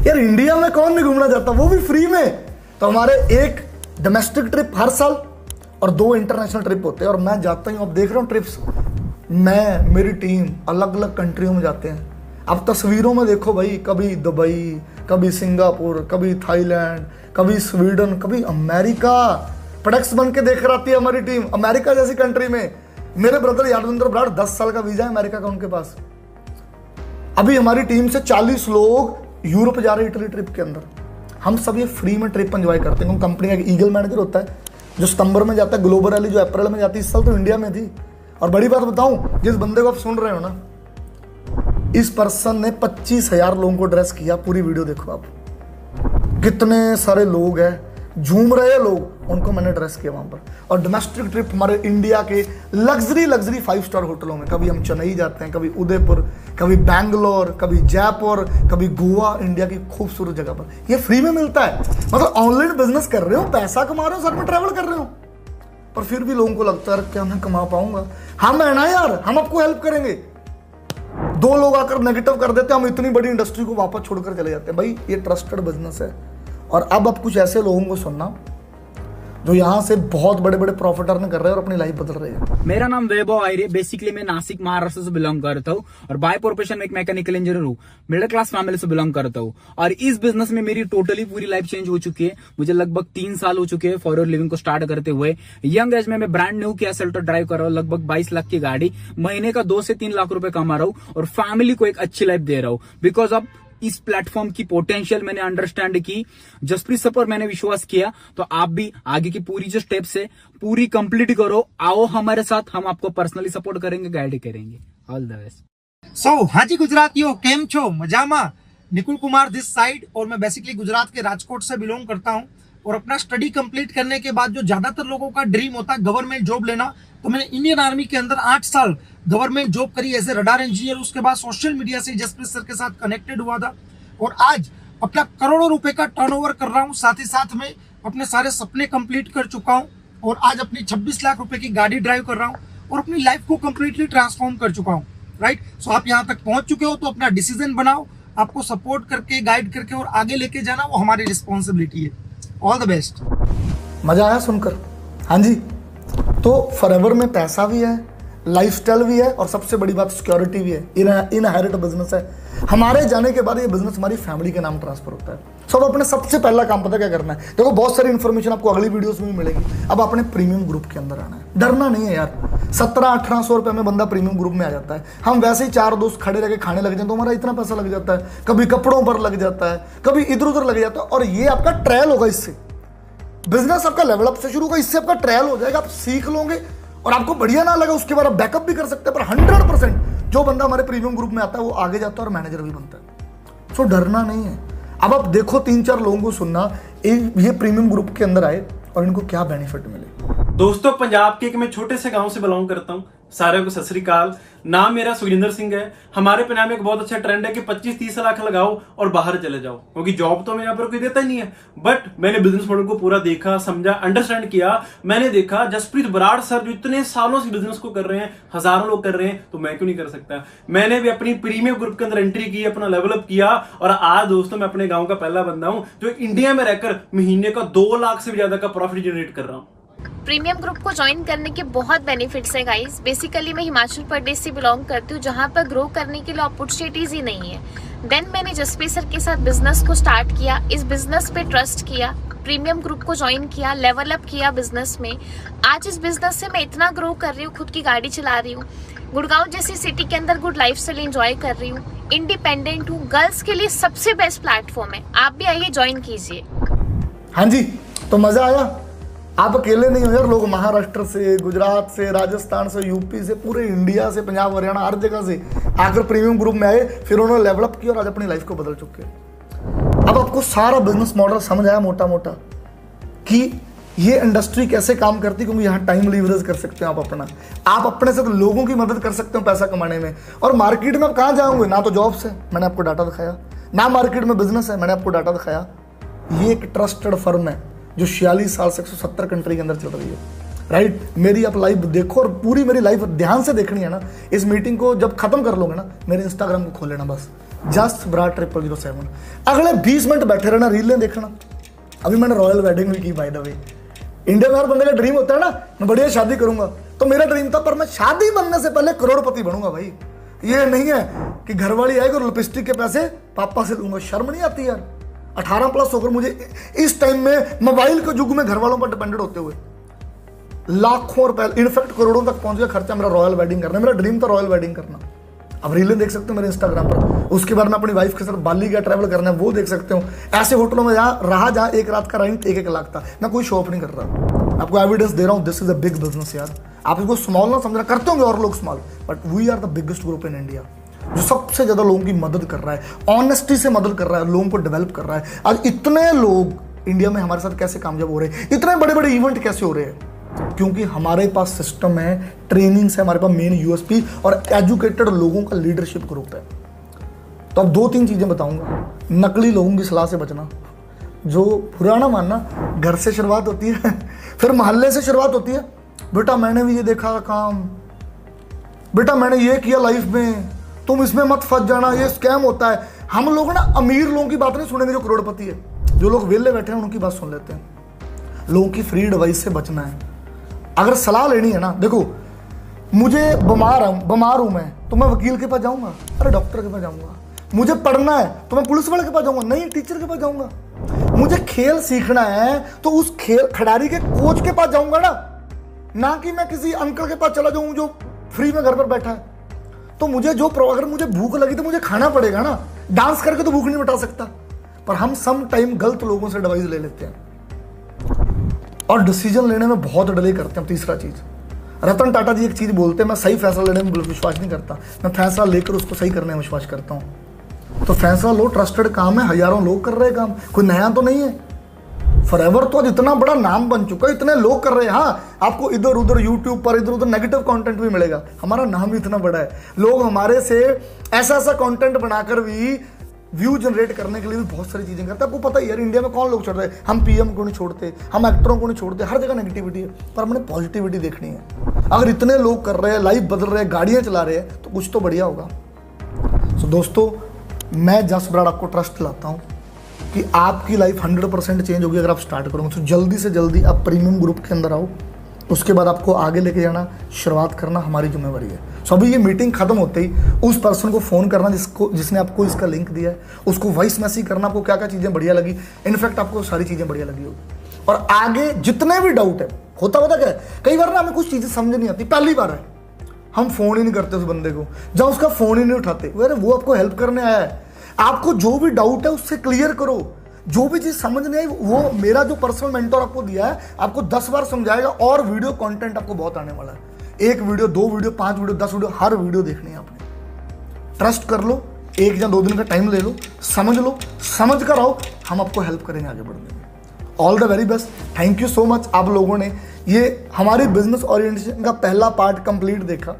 यार, इंडिया में कौन नहीं घूमना चाहता, वो भी फ्री में। तो हमारे 1 डोमेस्टिक ट्रिप हर साल और 2 इंटरनेशनल ट्रिप होते हैं, और मैं जाता हूँ। अब देख रहा हूँ ट्रिप्स, मैं मेरी टीम अलग अलग कंट्रियों में जाते हैं। अब तस्वीरों में देखो भाई, कभी दुबई, कभी सिंगापुर, कभी थाईलैंड, कभी स्वीडन, कभी अमेरिका। प्रोडक्ट्स बन के देख कर आती है हमारी टीम अमेरिका जैसी कंट्री में। मेरे ब्रदर यादविंद्र ब्राड़ 10 साल का वीजा है अमेरिका का उनके पास। अभी हमारी टीम से 40 लोग यूरोप जा रहे हैं इटली ट्रिप के अंदर। हम सब ये फ्री में ट्रिप एंजॉय करते हैं। कंपनी का ईगल मैनेजर होता है जो सितंबर में जाता है, ग्लोबल रैली जो अप्रैल में जाती है, इस साल तो इंडिया में थी। और बड़ी बात बताऊं, जिस बंदे को आप सुन रहे हो ना, इस पर्सन ने 25,000 लोगों को ड्रेस किया। पूरी वीडियो देखो आप, कितने सारे लोग हैं, झूम रहे हैं लोग, उनको मैंने ड्रेस किया वहां पर। और डोमेस्टिक ट्रिप हमारे इंडिया के लग्जरी 5 स्टार होटलों में, कभी हम चेन्नई जाते हैं, कभी उदयपुर, कभी बैंगलोर, कभी जयपुर, कभी गोवा, इंडिया की खूबसूरत जगह पर। ये फ्री में मिलता है। मतलब ऑनलाइन बिजनेस कर रहे हो, पैसा कमा रहे हो, साथ में ट्रैवल कर रहे हो, पर फिर भी लोगों को लगता है क्या मैं कमा पाऊंगा। हम है ना यार, हम आपको हेल्प करेंगे। 2 लोग आकर नेगेटिव कर देते हैं, हम इतनी बड़ी इंडस्ट्री को वापस छोड़कर चले जाते हैं। भाई ये ट्रस्टेड बिजनेस है। और अब आप कुछ ऐसे लोगों को सुनना जो यहाँ से बहुत बड़े बड़े प्रॉफिट अर्न कर रहे हैं और अपनी लाइफ बदल रहे हैं। मेरा नाम वैभव आयरे, बेसिकली मैं नासिक महाराष्ट्र से बिलोंग करता हूँ और बाय प्रोफेशन में एक मैकेनिकल इंजीनियर हूँ। मिडिल क्लास फैमिली से बिलोंग करता हूँ और इस बिजनेस में मेरी टोटली पूरी लाइफ चेंज हो चुकी है। मुझे लगभग 3 साल हो चुके हैं फॉरवर्ड लिविंग को स्टार्ट करते हुए। यंग एज में मैं ब्रांड न्यू किया सेल्टो ड्राइव कर रहा हूँ, लगभग 22 लाख की गाड़ी, महीने का 2 से 3 लाख रुपए कमा रहा हूँ और फैमिली को एक अच्छी लाइफ दे रहा हूँ। बिकॉज ऑफ इस प्लेटफॉर्म की पोटेंशियल मैंने अंडरस्टैंड की, जसप्रीत सर पर मैंने विश्वास किया, तो आप भी आगे की पूरी जो स्टेप्स है पूरी कंप्लीट करो। आओ हमारे साथ, हम आपको पर्सनली सपोर्ट करेंगे, गाइड करेंगे। All the best. हाजी गुजरातियों, केम छो? मजामा? निकुल कुमार दिस साइड, और मैं बेसिकली गुजरात के राजकोट से बिलोंग करता हूँ। और अपना स्टडी कंप्लीट करने के बाद जो ज्यादातर लोगों का ड्रीम होता है गवर्नमेंट जॉब लेना, तो मैंने इंडियन आर्मी के अंदर 8 साल गवर्नमेंट जॉब करी एज ए रडार इंजीनियर। उसके बाद सोशल मीडिया से जसप्रीत सर के साथ कनेक्टेड हुआ था और आज अपना करोड़ों रुपए का टर्नओवर कर रहा हूँ। साथ ही साथ में अपने सारे सपने कंप्लीट कर चुका हूँ और आज अपनी 26 लाख रुपए की गाड़ी ड्राइव कर रहा हूँ और अपनी लाइफ को कंप्लीटली ट्रांसफॉर्म कर चुका हूँ। राइट, सो आप यहाँ तक पहुंच चुके हो तो अपना डिसीजन बनाओ। आपको सपोर्ट करके, गाइड करके और आगे लेके जाना वो हमारी रिस्पॉन्सिबिलिटी है। All the best. मजा आया सुनकर? हाँ जी, तो फॉरएवर में पैसा भी है, लाइफस्टाइल भी है और सबसे बड़ी बात सिक्योरिटी भी है। इनहेरिट बिजनेस है। हमारे जाने के बाद ये बिजनेस हमारी फैमिली के नाम ट्रांसफर होता है। सब अपने सबसे पहला काम पता क्या करना है? देखो बहुत सारी इन्फॉर्मेशन आपको अगली वीडियोस में भी मिलेगी। अब अपने प्रीमियम ग्रुप के अंदर आना है, डरना नहीं है यार। 1700-1800 रुपए में बंदा प्रीमियम ग्रुप में आ जाता है। हम वैसे ही 4 दोस्त खड़े रह के खाने लग जाए तो हमारा इतना पैसा लग जाता है, कभी कपड़ों पर लग जाता है, कभी इधर उधर लग जाता है। और ये आपका ट्रायल होगा, इससे बिजनेस आपका लेवल अप से शुरू होगा, इससे आपका ट्रायल हो जाएगा। आप सीख लोगे और आपको बढ़िया ना लगा उसके बाद आप बैकअप भी कर सकते हैं। पर 100% जो बंदा हमारे प्रीमियम ग्रुप में आता है वो आगे जाता है और मैनेजर भी बनता है। सो डरना नहीं है। अब आप देखो 3-4 लोगों को सुनना, ये प्रीमियम ग्रुप के अंदर आए और इनको क्या बेनिफिट मिले। दोस्तों, पंजाब के एक मैं छोटे से गांव से बिलोंग करता हूं। सारे को सत श्री अकाल। नाम मेरा सुखजिंदर सिंह है। हमारे पंजाब में एक बहुत अच्छा ट्रेंड है कि 25-30 लाख लगाओ और बाहर चले जाओ, क्योंकि जॉब तो मैं यहाँ पर कोई देता ही नहीं है। बट मैंने बिजनेस मॉडल को पूरा देखा, समझा, अंडरस्टैंड किया। मैंने देखा जसप्रीत बराड़ सर जो इतने सालों से बिजनेस को कर रहे हैं, हजारों लोग कर रहे हैं, तो मैं क्यों नहीं कर सकता। मैंने भी अपनी प्रीमियम ग्रुप के अंदर एंट्री की, अपना लेवल अप किया और आज दोस्तों मैं अपने गाँव का पहला बंदा हूँ जो इंडिया में रहकर महीने का 2 लाख से भी ज्यादा का प्रॉफिट जनरेट कर रहा हूँ। प्रीमियम ग्रुप को ज्वाइन करने के बहुत बेनिफिट्स हैं गाइस। बेसिकली मैं हिमाचल प्रदेश से बिलोंग करती हूँ, जहाँ पर ग्रो करने के लिए अपॉर्चुनिटीज ही नहीं है। देन मैंने जसप्रीत सर के साथ बिजनेस को स्टार्ट किया, इस बिजनेस पे ट्रस्ट किया, प्रीमियम ग्रुप को ज्वाइन किया, लेवल अप किया बिजनेस में। आज इस बिजनेस से मैं इतना ग्रो कर रही हूँ, खुद की गाड़ी चला रही हूँ, गुड़गांव जैसी सिटी के अंदर गुड लाइफस्टाइल एंजॉय कर रही हूँ, इंडिपेंडेंट हूँ। गर्ल्स के लिए सबसे बेस्ट प्लेटफॉर्म है, आप भी आइए ज्वाइन कीजिए। हाँ जी, तो मजा आया। आप अकेले नहीं हो यार, लोग महाराष्ट्र से, गुजरात से, राजस्थान से, यूपी से, पूरे इंडिया से, पंजाब, हरियाणा, हर जगह से आकर प्रीमियम ग्रुप में आए, फिर उन्होंने लेवल अप किया और आज अपनी लाइफ को बदल चुके हैं। अब आपको सारा बिजनेस मॉडल समझ आया मोटा मोटा कि ये इंडस्ट्री कैसे काम करती, क्योंकि यहाँ टाइम लीवरेज कर सकते हो आप अपने से, तो लोगों की मदद कर सकते हो पैसा कमाने में। और मार्केट में आप कहाँ जाओगे? ना तो जॉब्स है, मैंने आपको डाटा दिखाया, ना मार्केट में बिजनेस है, मैंने आपको डाटा दिखाया। ये एक ट्रस्टेड फर्म है जो 46 साल से 170 कंट्री के अंदर चल रही है। राइट, मेरी आप लाइव देखो और पूरी मेरी लाइफ ध्यान से देखनी है ना। इस मीटिंग को जब खत्म कर लोगे ना, मेरे इंस्टाग्राम को खोल लेना बस, जस्ट ब्राड 007। अगले 20 मिनट बैठे रहना, रीलें देखना। अभी मैंने रॉयल वेडिंग भी की बाय द वे। इंडिया में हर बंदे का ड्रीम होता है ना, मैं बढ़िया शादी करूंगा, तो मेरा ड्रीम था, पर मैं शादी बनने से पहले करोड़पति बनूंगा भाई। ये नहीं है कि घरवाली आएगी और लिपस्टिक के पैसे पापा से लूंगा। शर्म नहीं आती यार? 18+ होकर मुझे इस टाइम में मोबाइल के युग में घर वालों पर डिपेंडेंट होते हुए लाखों रुपए, इनफैक्ट करोड़ों तक पहुंच गया खर्चा मेरा रॉयल वेडिंग करना। मेरा ड्रीम था रॉयल वेडिंग करना। अब रीलें देख सकते हो मेरे इंस्टाग्राम पर। उसके बाद मैं अपनी वाइफ के साथ बाली गया ट्रैवल करना है, वो देख सकते हो। ऐसे होटलों में जहाँ एक रात का रेंट 1-1 लाख था। मैं कोई शो ऑफ नहीं कर रहा, आपको एविडेंस दे रहा हूँ। This is a big business यार। आप इसको स्मॉल ना समझना, करते होंगे और लोग small, but we are the biggest group in India जो सबसे ज्यादा लोगों की मदद कर रहा है, ऑनेस्टी से मदद कर रहा है, लोगों को डेवलप कर रहा है। आज इतने लोग इंडिया में हमारे साथ कैसे कामयाब हो रहे हैं, इतने बड़े बड़े इवेंट कैसे हो रहे हैं, क्योंकि हमारे पास सिस्टम है, ट्रेनिंग है, हमारे पास मेन यूएसपी और एजुकेटेड लोगों का लीडरशिप ग्रुप है। तो अब 2-3 चीजें बताऊंगा। नकली लोगों की सलाह से बचना, जो पुराना मानना, घर से शुरुआत होती है फिर मोहल्ले से शुरुआत होती है। बेटा मैंने भी ये देखा काम, बेटा मैंने ये किया लाइफ में, तुम इसमें मत फंस जाना, ये स्कैम होता है। हम लोग ना अमीर लोगों की बात नहीं सुनेंगे जो करोड़पति है। जो लोग वेले बैठे हैं उनकी बात सुन लेते हैं। लोगों की फ्री एडवाइस से बचना है। अगर सलाह लेनी है ना, देखो मुझे बीमार हूं मैं, तो मैं वकील के पास जाऊंगा? अरे डॉक्टर के पास जाऊंगा। मुझे पढ़ना है तो मैं पुलिस वाले के पास जाऊंगा? नहीं, टीचर के पास जाऊंगा। मुझे खेल सीखना है तो उस खेल खिलाड़ी के कोच के पास जाऊंगा ना कि मैं किसी अंकल के पास चला जाऊं जो फ्री में घर पर बैठा है। तो मुझे अगर मुझे भूख लगी तो मुझे खाना पड़ेगा ना, डांस करके तो भूख नहीं मिटा सकता। पर हम सम टाइम गलत लोगों से एडवाइस ले लेते हैं और डिसीजन लेने में बहुत डिले करते हैं। तीसरा चीज, रतन टाटा जी एक चीज बोलते हैं, मैं सही फैसला लेने में विश्वास नहीं करता, मैं फैसला लेकर उसको सही करने में विश्वास करता हूं। तो फैसला लो, ट्रस्टेड काम है, हजारों लोग कर रहे हैं काम, कोई नया तो नहीं है। फॉरएवर तो आज इतना बड़ा नाम बन चुका है, इतने लोग कर रहे हैं। हाँ, आपको इधर उधर यूट्यूब पर इधर उधर नेगेटिव कंटेंट भी मिलेगा, हमारा नाम भी इतना बड़ा है। लोग हमारे से ऐसा कंटेंट बनाकर भी व्यू जनरेट करने के लिए भी बहुत सारी चीजें करते हैं। आपको पता ही यार, इंडिया में कौन लोग छोड़ रहे हैं? हम पीएम को नहीं छोड़ते, हम एक्टरों को नहीं छोड़ते, हर जगह नेगेटिविटी है, पर हमने पॉजिटिविटी देखनी है। अगर इतने लोग कर रहे हैं, लाइफ बदल रहे हैं, गाड़ियां चला रहे हैं, तो कुछ तो बढ़िया होगा। तो दोस्तों, मैं जस ब्राड आपको ट्रस्ट दिलाता हूँ कि आपकी लाइफ 100% चेंज होगी अगर आप स्टार्ट करोगे। तो जल्दी से जल्दी आप प्रीमियम ग्रुप के अंदर आओ, उसके बाद आपको आगे लेके जाना, शुरुआत करना हमारी जिम्मेवारी है। सो अभी ये मीटिंग खत्म होते ही उस पर्सन को फोन करना जिसने आपको इसका लिंक दिया है, उसको वॉइस मैसेज करना, आपको क्या क्या चीजें बढ़िया लगी। इनफैक्ट आपको सारी चीजें बढ़िया लगी होगी। और आगे जितने भी डाउट है, होता क्या है, कई बार ना हमें कुछ चीजें समझ नहीं आती, पहली बार है, हम फोन ही नहीं करते उस बंदे को, जहां उसका फोन ही नहीं उठाते। अरे वो आपको हेल्प करने आया है, आपको जो भी डाउट है उससे क्लियर करो। जो भी चीज समझ नहीं आई, वो मेरा जो पर्सनल मेंटर आपको दिया है, आपको 10 बार समझाएगा। और वीडियो कंटेंट आपको बहुत आने वाला है। 1 वीडियो, 2 वीडियो, 5 वीडियो, 10 वीडियो, हर वीडियो देखनी है आपने। ट्रस्ट कर लो, 1 या 2 दिन का टाइम ले लो, समझ कर आओ, हम आपको हेल्प करेंगे आगे बढ़ने में। All the very best, thank you so much. आप लोगों ने ये हमारी बिजनेस ओरिएंटेशन का पहला पार्ट कंप्लीट देखा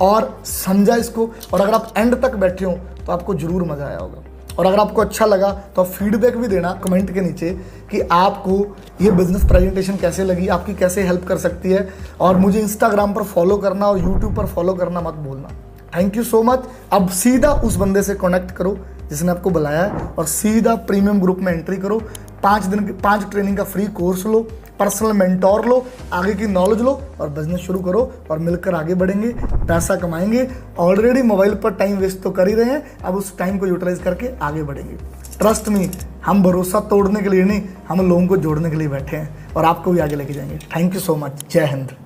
और समझा इसको, और अगर आप एंड तक बैठे हो तो आपको जरूर मजा आया होगा। और अगर आपको अच्छा लगा तो आप फीडबैक भी देना कमेंट के नीचे कि आपको ये बिजनेस प्रेजेंटेशन कैसे लगी, आपकी कैसे हेल्प कर सकती है। और मुझे इंस्टाग्राम पर फॉलो करना और यूट्यूब पर फॉलो करना मत भूलना। Thank you so much. अब सीधा उस बंदे से कनेक्ट करो जिसने आपको बुलाया है और सीधा प्रीमियम ग्रुप में एंट्री करो। 5 ट्रेनिंग का फ्री कोर्स लो, पर्सनल मेंटोर लो, आगे की नॉलेज लो और बिजनेस शुरू करो और मिलकर आगे बढ़ेंगे, पैसा कमाएंगे। ऑलरेडी मोबाइल पर टाइम वेस्ट तो कर ही रहे हैं, अब उस टाइम को यूटिलाइज करके आगे बढ़ेंगे। ट्रस्ट मी, हम भरोसा तोड़ने के लिए नहीं, हम लोगों को जोड़ने के लिए बैठे हैं और आपको भी आगे लेके जाएंगे। Thank you so much. जय हिंद।